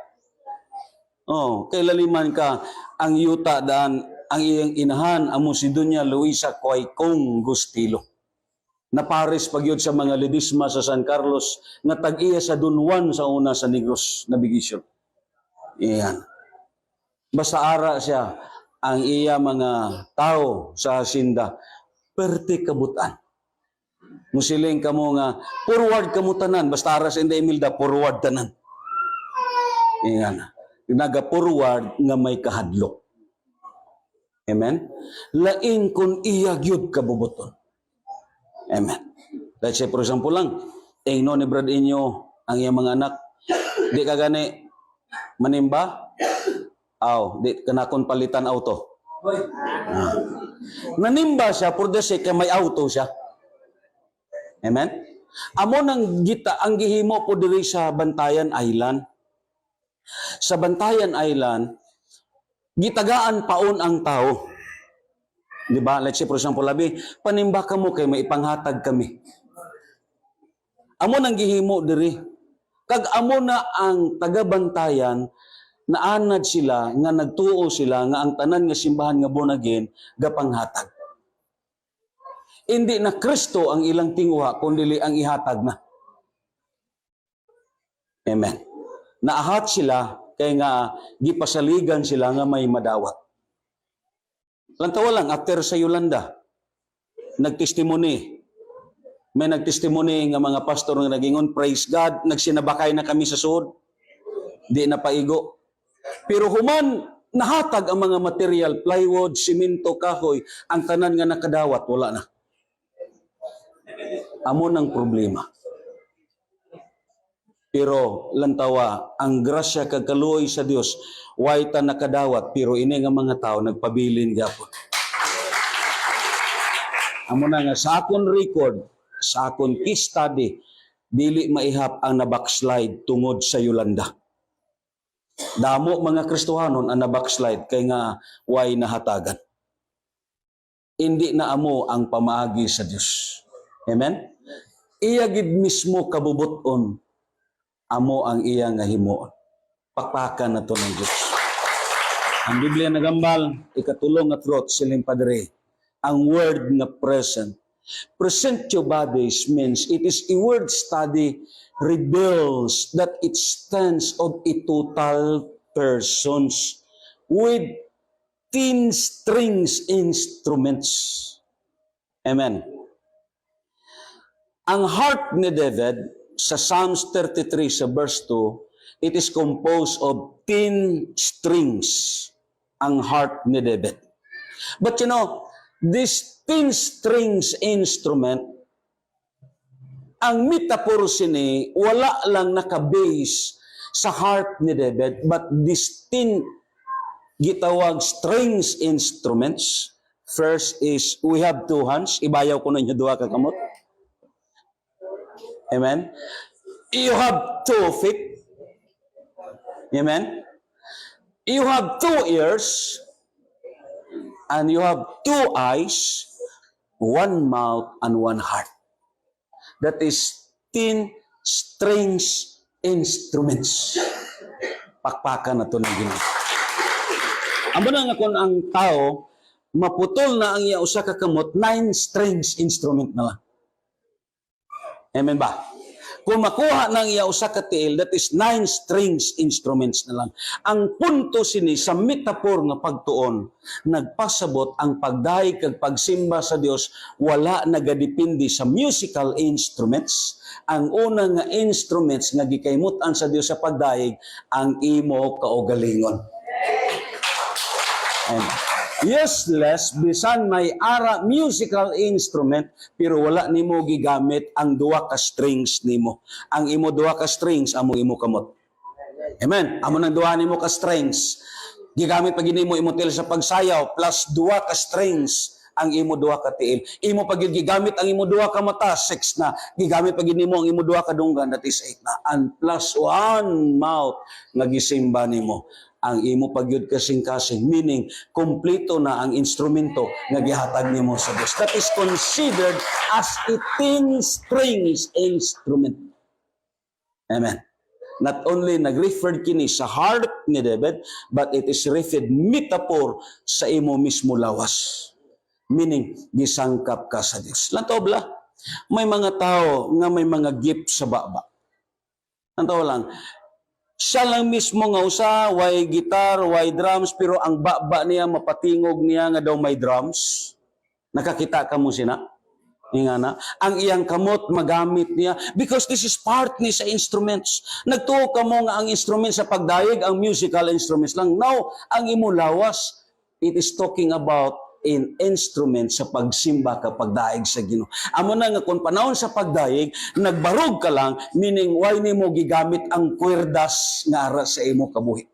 Kay laliman ka, ang yuta daan, ang iyang inahan, amo si Dunya Luisa Koy Kong Gustilo. Napares pagyod sa mga lidisma sa San Carlos, nga tag-iya sa Don Juan sa una sa Negros Navigation. Iyan. Basta ara siya, ang iya mga tao sa hasinda, perte kabutan. Musiling ka mo nga, forward ka mo tanan, basta ara sa Inda Imelda, forward tanan. Iyan. Naga-forward nga may kahadlok. Amen? Lain kun iya gyud kabubuton. Amen. Let's say, for example lang, ingno ni Brad Inyo ang iyang mga anak, di ka gani manimba? Di ka na kon palitan auto. Ah. Nanimba siya for the sake may auto siya. Amen? Amo nang gita ang gihimo po diri sa Bantayan Island. Sa Bantayan Island, gitagaan paon ang tao. Di ba? Let's say, for example, labi, panimba ka mo kay may ipanghatag kami. Amo nang gihimo diri. Kag amo na ang taga-Bantayan, naanad sila, nga nagtuo sila, nga ang tanan nga simbahan nga born again, gapanghatag. Hindi na Kristo ang ilang tinguha, kundi ang ihatag na. Amen. Naahat sila, kaya nga gipasaligan sila nga may madawat. Lantawa lang, after sa Yolanda, nagtestimony. May nagtestimony nga mga pastor nga nagingon, praise God, nagsinabakay na kami sa suod. Di na paigo. Pero human, nahatag ang mga material, plywood, simento, kahoy, ang tanan nga nakadawat, wala na. Amo ng problema. Pero lantawa, ang grasya kag kaluoy sa Dios, way ta nakadawat, pero ini nga mga tao nagpabilin gyapon. Amo na nga sa akon record, sa akon case study, dili maihap ang nabackslide tungod sa Yolanda. Damo mga Kristohanon ang nabackslide kay nga way nahatagan. Hindi na amo ang pamaagi sa Dios. Amen? Iya gid mismo kabubuton amo ang iya nga himuon. Pakpakan na to ng Diyos. Ang Biblia nagambal, ikatulong nga truth, siling padre, ang word nga present. Present your bodies means it is a word study reveals that it stands of a total persons with 10 strings instruments. Amen. Ang heart ni David, sa Psalms 33 sa verse 2, it is composed of 10 strings, ang heart ni David. But you know, this 10 strings instrument, ang metaphor sini, wala lang naka-base sa heart ni David, but this 10 gitawag strings instruments. First is, we have 2 hands. Ibayaw ko na inyo duha ka kamot. Amen? You have 2 feet. Amen? You have 2 ears. And you have 2 eyes, 1 mouth, and 1 heart. That is 10 strings instruments. Pakpakan na ito ng Ginoo. Amo na nga kung ang tao, maputol na ang iya usa ka kamot, 9 strings instrument na lang. Amen ba? Kung makuha ng iya usa ka tiil, that is 9 strings instruments na lang. Ang punto sini sa metaphor nga pagtuon, nagpasabot ang pagdaig kag pagsimba sa Dios, wala nagadepende sa musical instruments. Ang una nga instruments nga gikaymutan sa Dios sa pagdaig, ang imo kaugalingon. Amen. Useless, bisan may ara musical instrument, pero wala nimo gigamit ang duwa ka strings nimo. Ang imo duwa ka strings, amo imo kamot. Amen. Amo nang duwa nimo ka strings. Gigamit pag nimo imo tiil sa pagsayaw, plus duwa ka strings ang imo duwa ka tiil. Imo pag gigamit ang imo duwa ka mata, 6 na. Gigamit pag nimo ang imo duwa ka dunggan, that is 8 na. And plus 1 mouth nga gisimba nimo. Ang imo pagyud kasing-kasing, meaning kompleto na ang instrumento nga gihatag nimo sa Dios. That is considered as a 10 strings instrument. Amen. Not only nag-refer kini sa heart ni David, but it is referred metaphor sa imo mismo lawas. Meaning, gisangkap ka sa Dios. Lantaw bla, may mga tao nga may mga gift sa baba. Lantaw lang, siya lang mismo nga usa, way gitar, way drums, pero ang baba niya, mapatingog niya nga daw may drums. Nakakita ka mo sina? Nga na. Ang iyang kamot, magamit niya. Because this is part ni sa instruments. Nagtuo ka mo nga ang instrument sa pagdayeg, ang musical instruments lang. Now, ang imo lawas, it is talking about in instrument sa pagsimba kapag daig sa Ginoo. Amo na nga kung panahon sa pagdaig, nagbarog ka lang, meaning why nimo gigamit ang kwerdas nga ara sa imo kabuhi.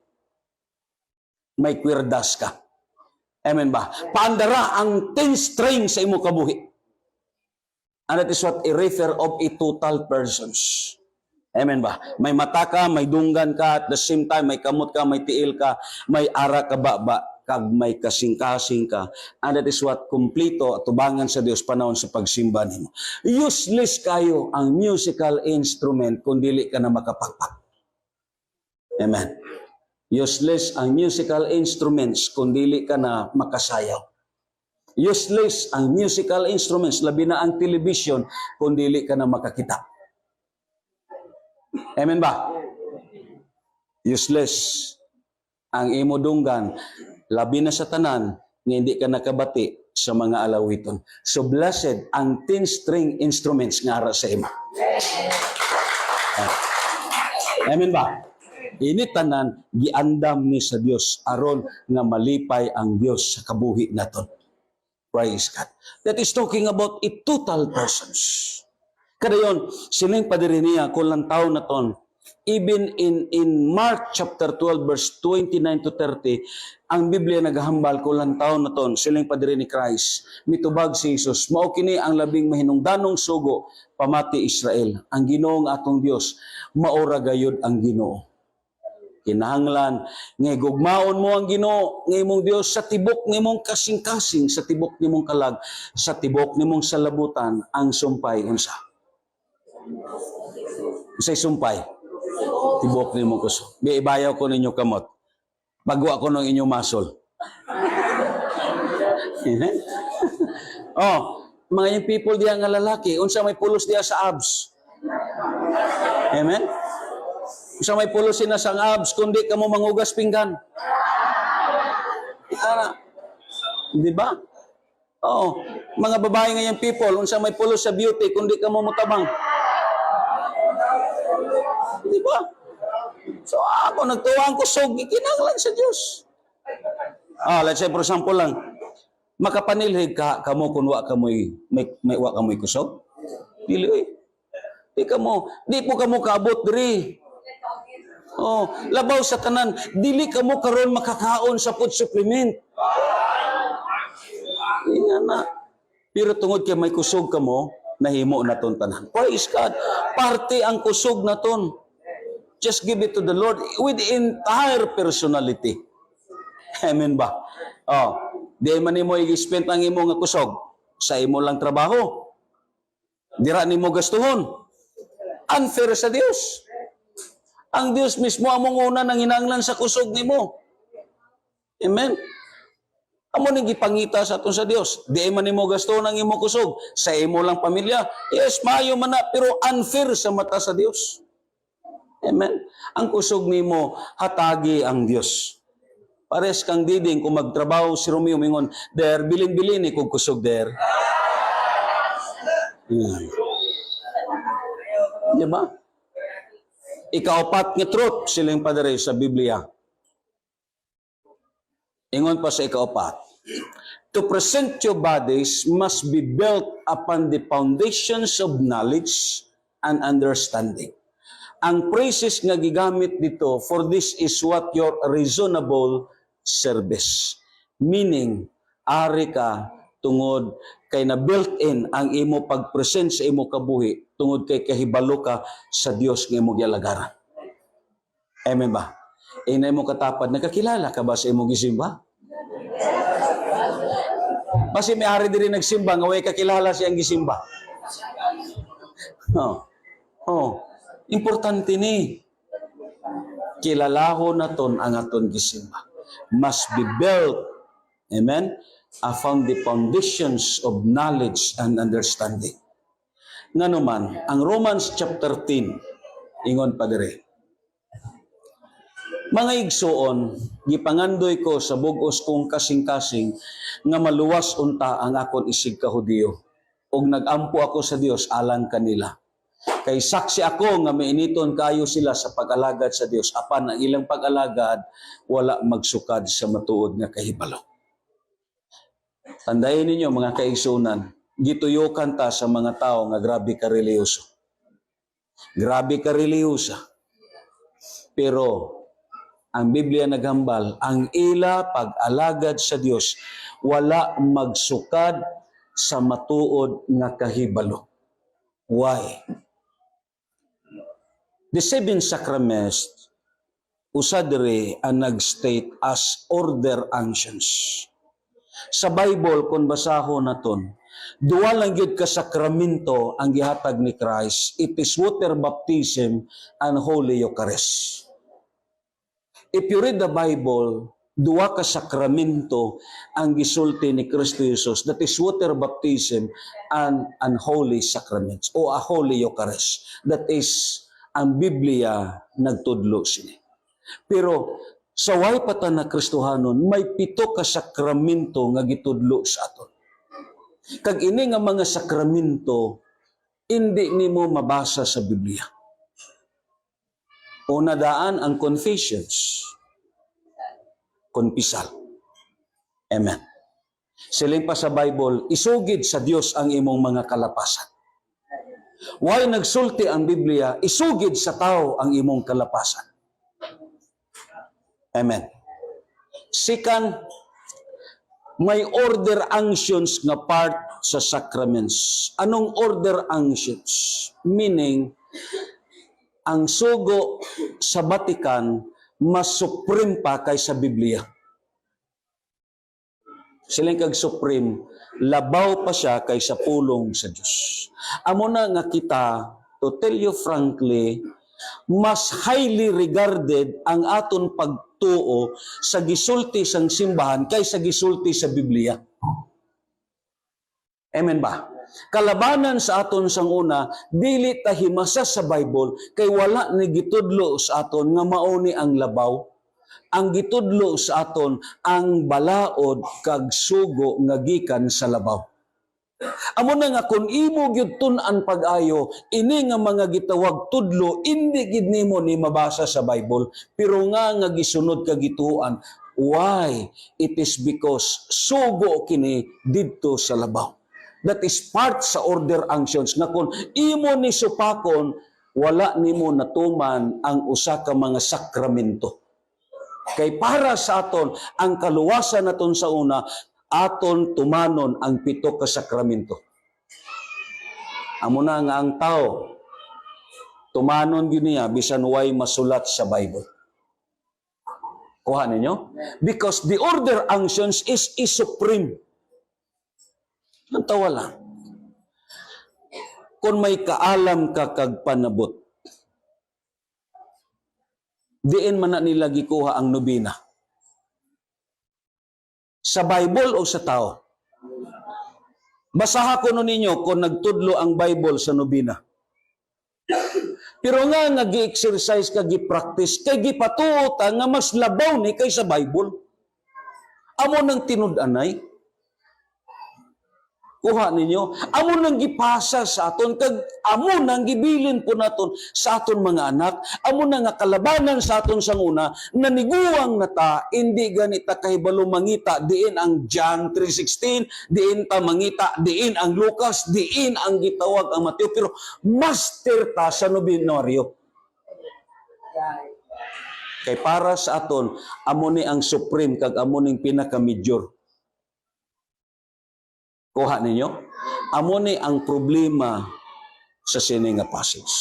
May kwerdas ka. Amen ba? Paandara ang 10 string sa imo kabuhi. And that is what I refer of a total persons. Amen ba? May mata ka, may dunggan ka, at the same time, may kamot ka, may tiil ka, may ara ka ba, kag may kasing-kasing ka. And that is what kumpleto, tubangan sa Dios panahon sa pagsimba nimo. Useless kayo ang musical instrument kung dili ka na makapakpak. Amen. Useless ang musical instruments kung dili ka na makasayaw. Useless ang musical instruments, labi na ang television, kung dili ka na makakita. Amen ba? Useless ang imo dunggan, labi na sa tanan, nga hindi ka nakabati sa mga alawiton. So blessed ang 10-string instruments nga ara sa imo. Amen ba? Ini tanan giandam ni sa Dios aron nga malipay ang Dios sa kabuhi naton. Praise God. That is talking about a total persons. Kadayon, sining padiri niya kung lang tao na ton, even in Mark chapter 12 verse 29 to 30, ang Biblia naghahambal kung lang tao na ton, siling padiri ni Christ, mitubag si Jesus, mao kini ang labing mahinungdanong sugo, pamati Israel. Ang Ginoong atong Dios, maora gayud ang Ginoo. Kinahanglan nga gugmaon mo ang Ginoo nga imong Dios sa tibok nimong kasing-kasing, sa tibok nimong kalag, sa tibok nimong salabutan. Ang sumpay unsa? Unsay sumpay? Tibok nimong kusog. Di ibayaw ko ninyo kamot. Bagwa ko ng inyong masol. Oh, mga yung people diya nga lalaki, unsa may pulos diya sa abs? Amen? Unsa may pulos na sang abs, kundi ka mo mangugas pinggan. Di ba? Oo. Mga babae ngayong people, unsa may pulos sa beauty, kundi ka mo mutabang. Di ba? So ako, nagtuwa ang kusog, ikinanglan sa Diyos. Let's say for example lang, makapanilhig ka, kamo kung wa kamoy, may wa kamoy kusog? Dili, oy. Di po kamo kaabot diri. Oh, labaw sa tanan, dili ka mo karon makakaon sa food supplement. Nga na. Pero tungod kay may kusog ka mo, nahimo na ton tanan. Praise God. Parte ang kusog na ton. Just give it to the Lord with entire personality. Amen ba? Oh, di man nimo i-spend ang imo nga kusog sa imo lang trabaho. Dira nimo gastuhon. Unfair sa Dios. Ang Diyos mismo among una nang hinanglan sa kusog nimo. Amen. Amo ning gipangita sa aton sa Dios. Di man nimo gastuhon ang imo kusog sa imo lang pamilya. Yes, maayo man na, pero unfair sa mata sa Dios. Amen. Ang kusog nimo hatagi ang Dios. Pares kang diding kung magtrabaho si Romeo mingon, "Der, bilin-bilin ni kog kusog der." Di ba? Ikaapat nga truth silang padre sa Biblia. Ingon pa sa ikaapat. To present your bodies must be built upon the foundations of knowledge and understanding. Ang phrases nga gigamit dito, for this is what your reasonable service. Meaning, ari ka tungod kay na built-in ang imo pag-present sa imo kabuhi, tungod kay kahibalo ka sa Dios nga imo gialagaran. Amen ba? Inay mo katapad, nakakilala ka ba sa imo gisimba? Basi may ari diri nagsimba nga way kakilala siyang gisimba. Importante ni. Kilalahon naton ang aton gisimba. Must be built. Amen? Upon the foundations of knowledge and understanding. Nga naman, ang Romans chapter 10, ingon pa dire. Mga igsoon, gipangandoy ko sa bugos kong kasing-kasing nga maluwas unta ang akon isig ka Hudiyo. Ug nagampo ako sa Dios alang kanila. Kay saksi ako nga mainiton kayo sila sa pag-alagad sa Dios. Apan ang ilang pag-alagad wala magsukad sa matuod nga kahibalo. Tandayin ninyo mga kaigsunan, gituyokan ta sa mga tao nga grabe ka reliyoso. Grabe ka reliyosa. Pero ang Biblia naghambal, ang ila pag-alagad sa Dios wala magsukad sa matuod nga kahibalo. Why? The seven sacraments usa diri ang nag-state as order unctions. Sa Bible kung basahon naton, duwa lang gyud ka sakramento ang gihatag ni Christ. It is water baptism and Holy Eucharist. If you read the Bible, duwa ka sakramento ang gisulti ni Kristo Jesus. That is water baptism and holy sacraments o a Holy Eucharist. That is ang Biblia nagtudlo sini. Pero sa way pata na Kristohanon, may 7 ka sakramento nga gitudlo sa aton. Kag ini nga mga sakramento, hindi nimo mabasa sa Biblia. Una daan ang confessions. Konpisal. Amen. Siling pa sa Bible, isugid sa Dios ang imong mga kalapasan. Why nagsulti ang Biblia, isugid sa tao ang imong kalapasan. Amen. Second, may order unctions nga part sa sacraments. Anong order unctions? Meaning, ang sugo sa Vatican mas supreme pa kaysa Biblia. Siling kag supreme, labaw pa siya kaysa pulong sa Diyos. Amo na nga kita, to tell you frankly, mas highly regarded ang aton pagtuo sa gisulti sang simbahan kaysa gisulti sa Biblia. Amen ba? Kalabanan sa aton sang una, dili ta himasa sa Bible kay wala ni gitudlo sa aton nga mauni ang labaw. Ang gitudlo sa aton ang balaod kag sugo nga gikan sa labaw. Amo na nga kung imo gyud tun-an pag-ayo, ini nga mga gitawag tudlo, hindi gid nimo ni mabasa sa Bible, pero nga gisunod ka gituan. Why? It is because sugo kini didto sa labaw. That is part sa order unctions nga kung imo ni supakon, wala nimo natuman ang usa ka mga sakramento. Kay para sa aton, ang kaluwasan naton sa una, aton tumanon ang 7 ka sakramento. Amo na nga ang tao, tumanon gyud niya bisan way masulat sa Bible. Kuha ninyo? Because the order unctions is supreme. Nantawa lang. Kung may kaalam ka kag panabot, diin man na nila gikuha ang nobina. Sa Bible o sa tao? Basaha ko nun ninyo kung nagtudlo ang Bible sa nobina. Pero nga gi-exercise ka, gi-practice, kay gipatuota nga mas labaw ni kay sa Bible. Amo nang tinud-anay. Kuha ninyo. Amo nang gipasa sa aton, kag amo nang gibilin po naton sa aton mga anak. Amo na nga kalabanan sa aton sang una, naniguang na ta, hindi ganita kahibalo mangita, diin ang John 3:16, diin ta mangita, diin ang Lucas, diin ang gitawag ang Mateo, pero master ta sa nobinaryo. Kay para sa aton, amo ni ang supreme, kag amo ning pinaka-major. Kuha ninyo? Amo ni ang problema sa sini nga passage.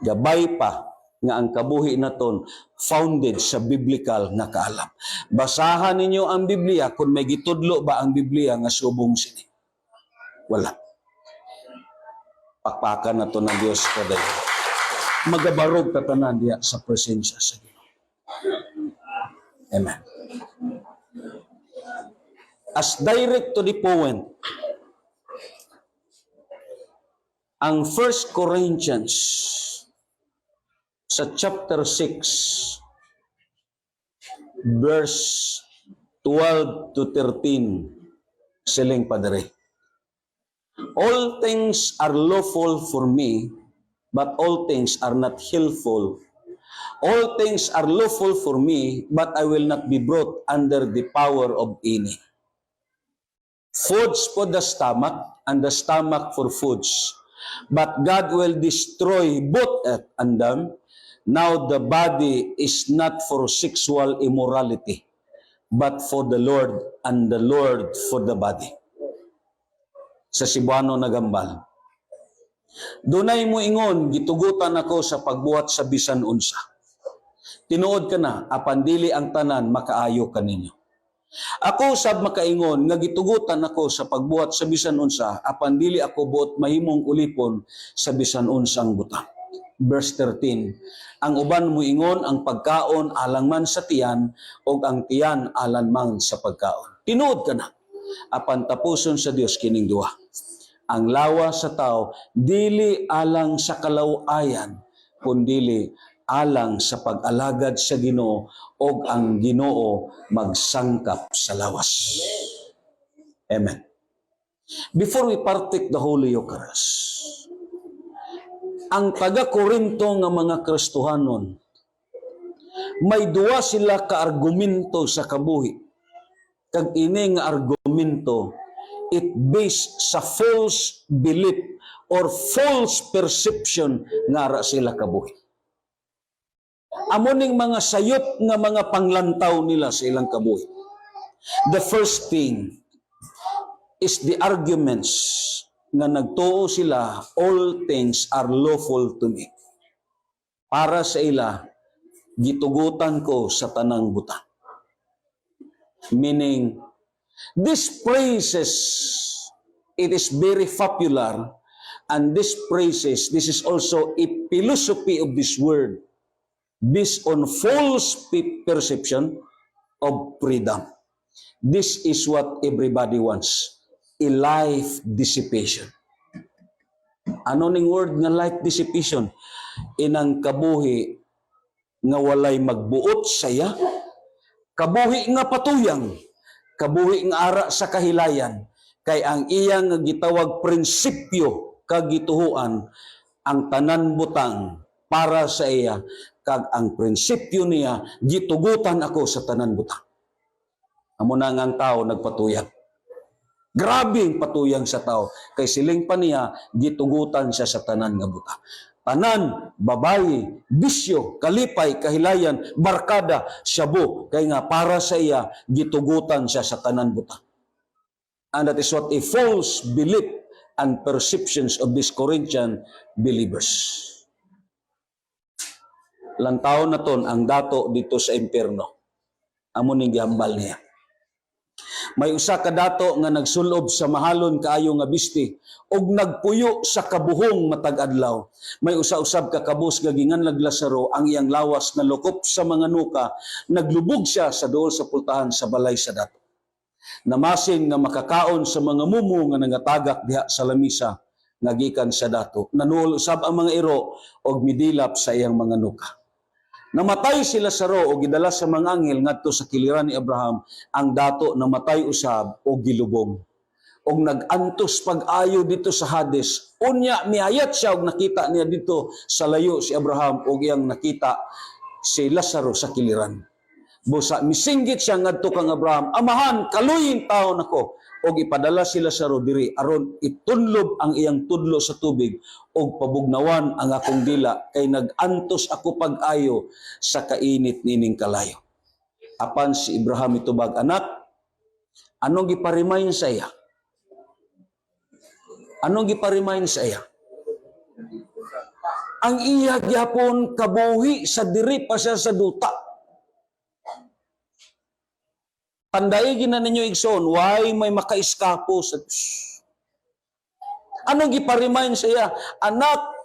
Gabay pa nga ang kabuhi naton founded sa biblical nga kaalam. Basahan ninyo ang Biblia kung may gitudlo ba ang Biblia nga subong sini. Wala. Pakpakan na to ng Diyos kada yun. Magabarog tatanan diya sa presensya sa Ginoo. Amen. As direct to the point, ang 1 Corinthians sa chapter 6, verse 12 to 13, siling padre. All things are lawful for me, but all things are not helpful. All things are lawful for me, but I will not be brought under the power of any. Foods for the stomach, and the stomach for foods. But God will destroy both and them. Now the body is not for sexual immorality, but for the Lord, and the Lord for the body. Sa Cebuano nagambal. Dunay mo ingon, gitugutan ako sa pagbuhat sa bisan unsa. Tinuod ka na, apan dili ang tanan, makaayo ka ninyo. Ako sab makaingon, nga gitugutan ako sa pagbuhat sa bisan unsa, apan dili ako buot mahimong ulipon sa bisan unsang butang. Verse 13, ang uban mo ingon, ang pagkaon alang man sa tiyan, o ang tiyan alang man sa pagkaon. Tinuod ka na, apan tapuson sa Dios kining duha. Ang lawa sa tao, dili alang sa kalawayan, kundili alang sa pag-alagad sa Ginoo, o ang Ginoo magsangkap sa lawas. Amen. Before we partake the Holy Eucharist, ang taga-Korinto nga mga Kristohanon, may duwa sila ka-argumento sa kabuhi. Kag ini nga argumento, it based sa false belief or false perception nga ra sila kabuhi. Amo ning mga sayop nga mga panglantaw nila sa ilang kabuhi. The first thing is the arguments nga nagtuo sila, all things are lawful to me. Para sa ila, gitugutan ko sa tanang butang. Meaning, these phrases, it is very popular, and these phrases, this is also a philosophy of this word, based on false perception of freedom. This is what everybody wants, a life dissipation. Ano ning word nga life dissipation? Inang kabuhi nga walay magbuot saya, kabuhi nga patuyang, kabuhi nga ara sa kahilayan, kay ang iyang nga gitawag prinsipyo kagituhuan, ang tanan butang para sa iya, kag ang prinsipyo niya, gitugutan ako sa tanan butang. Amo na nga ang tao nagpatuyang. Grabing patuyang sa tao. Kay siling pa niya, gitugutan siya sa tanan nga butang. Tanan, babayi, bisyo, kalipay, kahilayan, barkada, syabo. Kay nga para sa iya, gitugutan siya sa tanan butang. And that is what a false belief and perceptions of these Corinthian believers. Lang taon na ton ang dato dito sa impyerno. Amo ning gihambal niya. May usa ka dato nga nagsulob sa mahalon kaayo nga bisti og nagpuyo sa kabuhong matag adlaw. May usa-usab ka kabus nga ginganlag Lazaro, ang iyang lawas nga lukop sa mga nuka, naglubog siya sa duol sa pultahan sa balay sa dato. Namasin nga makakaon sa mga mumu nga nangatagak diha sa lamisa nga gikan sa dato. Nanuol usab ang mga iro og midilap sa iyang mga nuka. Namatay si Lazaro o gidala sa mga anghel ngadto sa kiliran ni Abraham, ang dato namatay usab o gilubong. Og nagantos pag-ayo dito sa Hades. Unya miayat siya og nakita niya dito sa layo si Abraham og iyang nakita si Lazaro sa kiliran. Busa misinggit siya ngadto kang Abraham, amahan kaluyin taon nako, og ipadala si Lazaro diri aron itunlob ang iyang tudlo sa tubig og pabugnawan ang akong dila, kay nagantos ako pag-ayo sa kainit nining kalayo. Apan si Abraham itubag, anak, anong giparimain sa iya? Anong giparimain sa iya? Ang iya gyapon kabuhi sa diri pa siya sa duta. Tandaigin na ninyo igsoon, why may makaiskapo sa Diyos? Anong giparimain sa iya? Anak,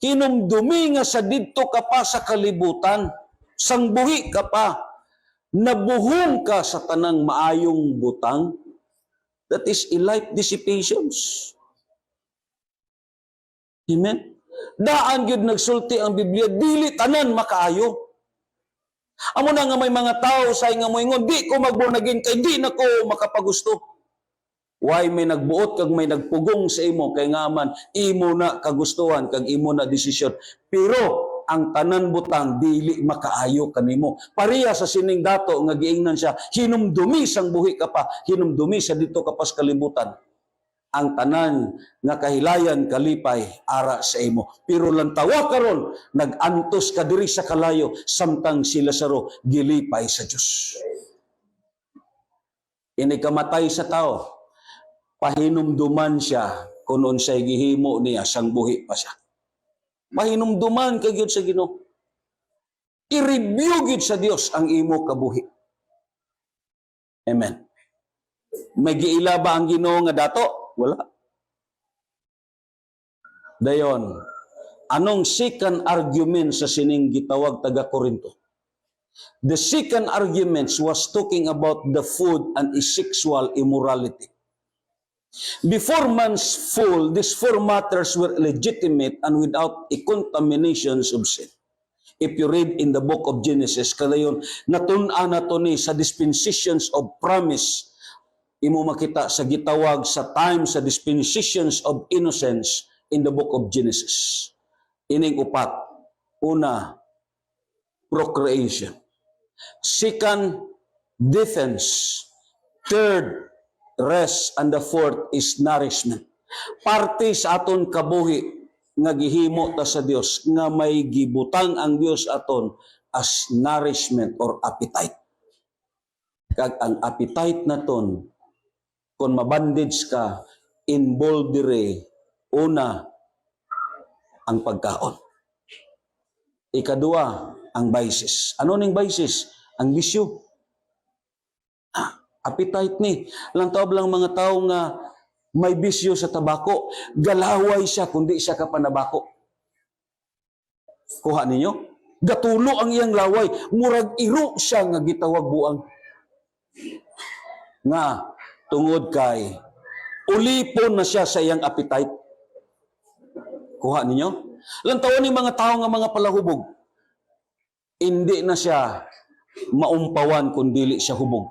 kinumdumi nga sa didto ka pa sa kalibutan, sangbuhi ka pa, nabuhong ka sa tanang maayong butang. That is a life dissipations. Amen? Daan yun nagsulti ang Biblia, dili tanan makaayo. Amo na nga may mga tao sa nga moingon, di ko mag-born again kay di na ko makapagusto. Why may nagbuot kag may nagpugong sa imo kay nga man imo na kagustuhan kag imo na desisyon. Pero ang tanan butang dili makaayo kanimo. Pareha sa sining dato nga giingnan siya, hinumdumi sang buhi ka pa, hinumdumi sa dito ka pa sa kalibutan. ang tanan nga kahilayan kalipay ara sa imo. Pero lantawa karon nagantos ka diri sa kalayo samtang si Lazaro gilipay sa Dios. Ini kamatay sa tao, pahinumduman siya kung unsay gihimo niya sang buhi pa siya. Pahinumduman kay gyud sa Ginoo. I-review gyud sa Dios ang imo kabuhi. Amen. May giila ba ang Ginoo nga dato? Wala. Dayon, anong second argument sa sining gitawag taga Korinto? The second argument was talking about the food and sexual immorality. Before man's fall, these four matters were legitimate and without a contamination of sin. If you read in the book of Genesis, kadayon natun-an nato ni sa dispensations of promise, imo makita sa gitawag sa time sa dispensations of innocence in the book of Genesis. Ining upat. Una, procreation. Second, defense. Third, rest. And the fourth is nourishment. Parte sa aton kabuhi nga gihimo ta sa Dios nga may gibutang ang Dios aton as nourishment or appetite. Kag ang appetite naton kung mabandage ka involved dire una ang pagkaon. Ikadua ang vices. Ano ning vices? Ang bisyo. Appetite ni. Lantaw lang mga tao nga may bisyo sa tabako, galaway siya kundi siya kapanabako. Kuha ninyo? Gatulo ang iyang laway, murag iro siya nga gitawag buang. Nga, tungod kay, ulipon na siya sa iyang appetite. Kuha ninyo? Lantawan ni mga tao nga mga palahubog, hindi na siya maumpawan kung dili siya hubog.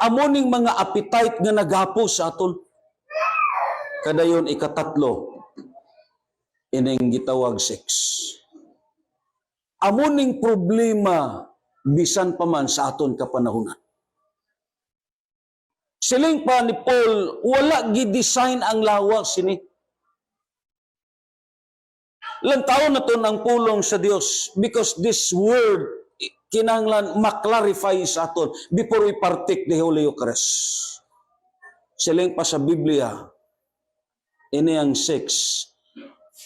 Amoning mga appetite nga nagapos sa aton. Kadayon ikatatlo, ining gitawag sex. Amuning problema bisan pa man sa aton kapanahunan. Siling pa ni Paul, wala gi-design ang lawas sini. Lantaw na to ng pulong sa Dios because this word kinanglan maklarify sa aton before we partake the Holy Eucharist. Siling pa sa Biblia, ini ang sex,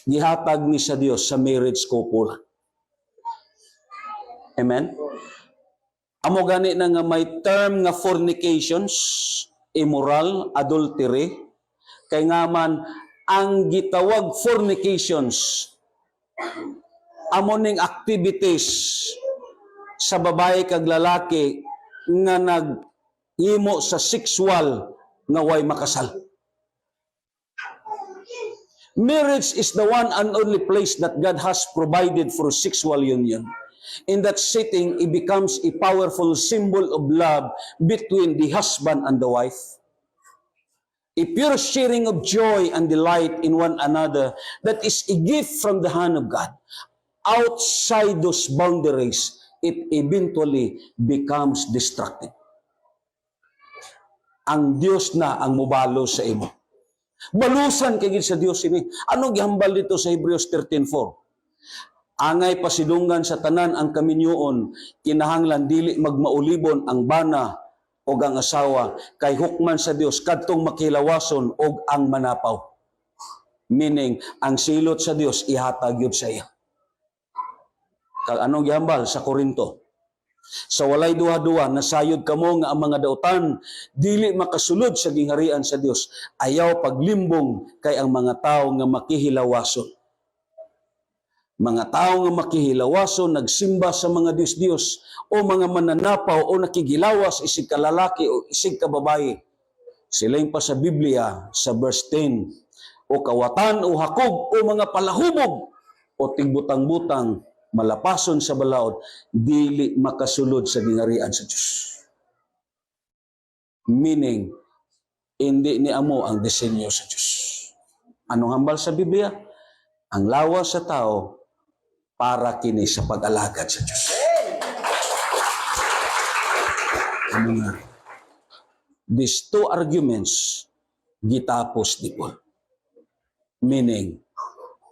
gihatag ni sa Dios sa marriage couple. Amen? Amo gani na nga may term nga fornications, immoral, adultery, kay nga man ang gitawag fornications, amo ning activities sa babae kag lalaki nga naghimo sa sexual nga way makasal. Marriage is the one and only place that God has provided for sexual union. In that setting, it becomes a powerful symbol of love between the husband and the wife. A pure sharing of joy and delight in one another that is a gift from the hand of God. Outside those boundaries, it eventually becomes destructive. Ang Diyos na ang mubalo sa imo. Balusan kay gid sa Dios ini. Ano gihambal dito sa Hebrews 13:4? Angay pasidunggan sa tanan ang kaminyoon, kinahanglan dili magmaulibon ang bana o ang asawa, kay hukman sa Dios kadtong makilawason og ang manapaw. Meaning, ang silot sa Dios ihatag yun sa iya. Kag anong gihambal sa Korinto? Sa walay duha-duha, nasayod kamo nga ang mga dautan, dili makasulod sa gingharian sa Dios. Ayaw paglimbong kay ang mga tao nga makihilawason. Mga tao nga makihilawason, nagsimba sa mga Diyos-Diyos, o mga mananapaw, o nakigilawas, isig kalalaki, o isig kababae. Silang pa sa Biblia, sa verse 10, o kawatan, o hakog, o mga palahubog, o tigbutang-butang, malapason sa balaod, dili makasulod sa gingharian sa Diyos. Meaning, hindi ni amo ang disenyo sa Diyos. Anong hambal sa Biblia? Ang lawas sa tao, para kini sa pag-alagad sa Diyos. Ano nga? These two arguments gitapos di Paul. Meaning,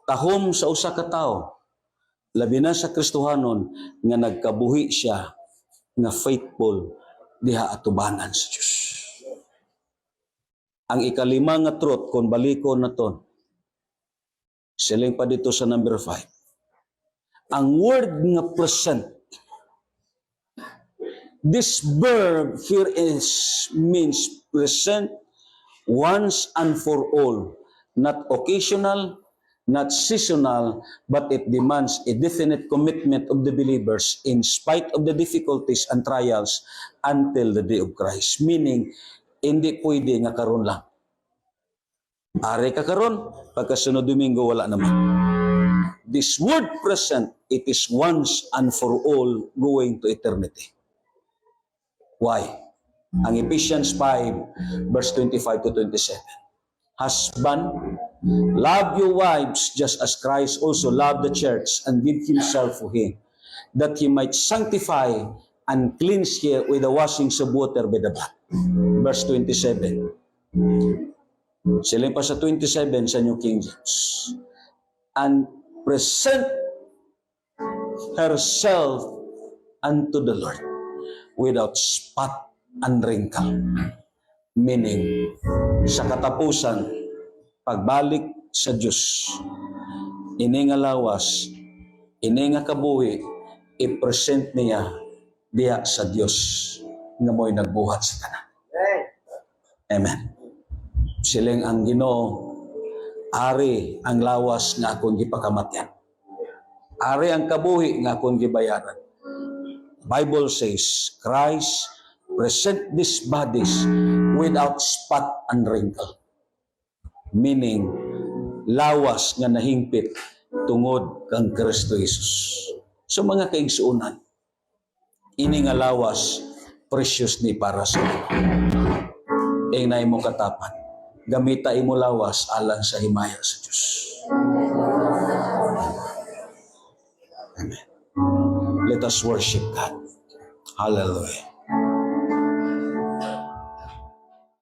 tahom sa usa ka tawo, labi na sa Kristohanon, nga nagkabuhi siya, nga faithful, diha atubanan sa Diyos. Ang ikalima nga truth, kung baliko na ton, siling pa dito sa number 5. Ang word nga present, this verb here means present once and for all, not occasional, not seasonal, but it demands a definite commitment of the believers in spite of the difficulties and trials until the day of Christ. Meaning, hindi pwede nga karon lang. Are ka karon, pagkasunod Domingo wala naman. This word present, it is once and for all going to eternity. Why? Ang Ephesians 5, verse 25 to 27. Husband, love your wives just as Christ also loved the church and gave himself for her, that he might sanctify and cleanse her with the washings of water by the blood. Verse 27. Siling pa sa 27 sa New King James. And present herself unto the Lord without spot and wrinkle. Meaning, sa katapusan, pagbalik sa Diyos, ini nga lawas, ini nga kabuhi, i-present niya diya sa Diyos nga mo'y nagbuhat sa tanan. Amen. Siling ang Ginoo, ari ang lawas nga akong gipakamatyan. Ari ang kabuhi nga akong gibayaran. Bible says, Christ present these bodies without spot and wrinkle. Meaning, lawas nga nahingpit tungod kang Kristo Jesus. So mga kaigsuunan, ini nga lawas, precious ni para sa iyo. E na imo katapan, gamita imo lawas alang sa himaya sa Diyos. Amen. Let us worship God. Hallelujah.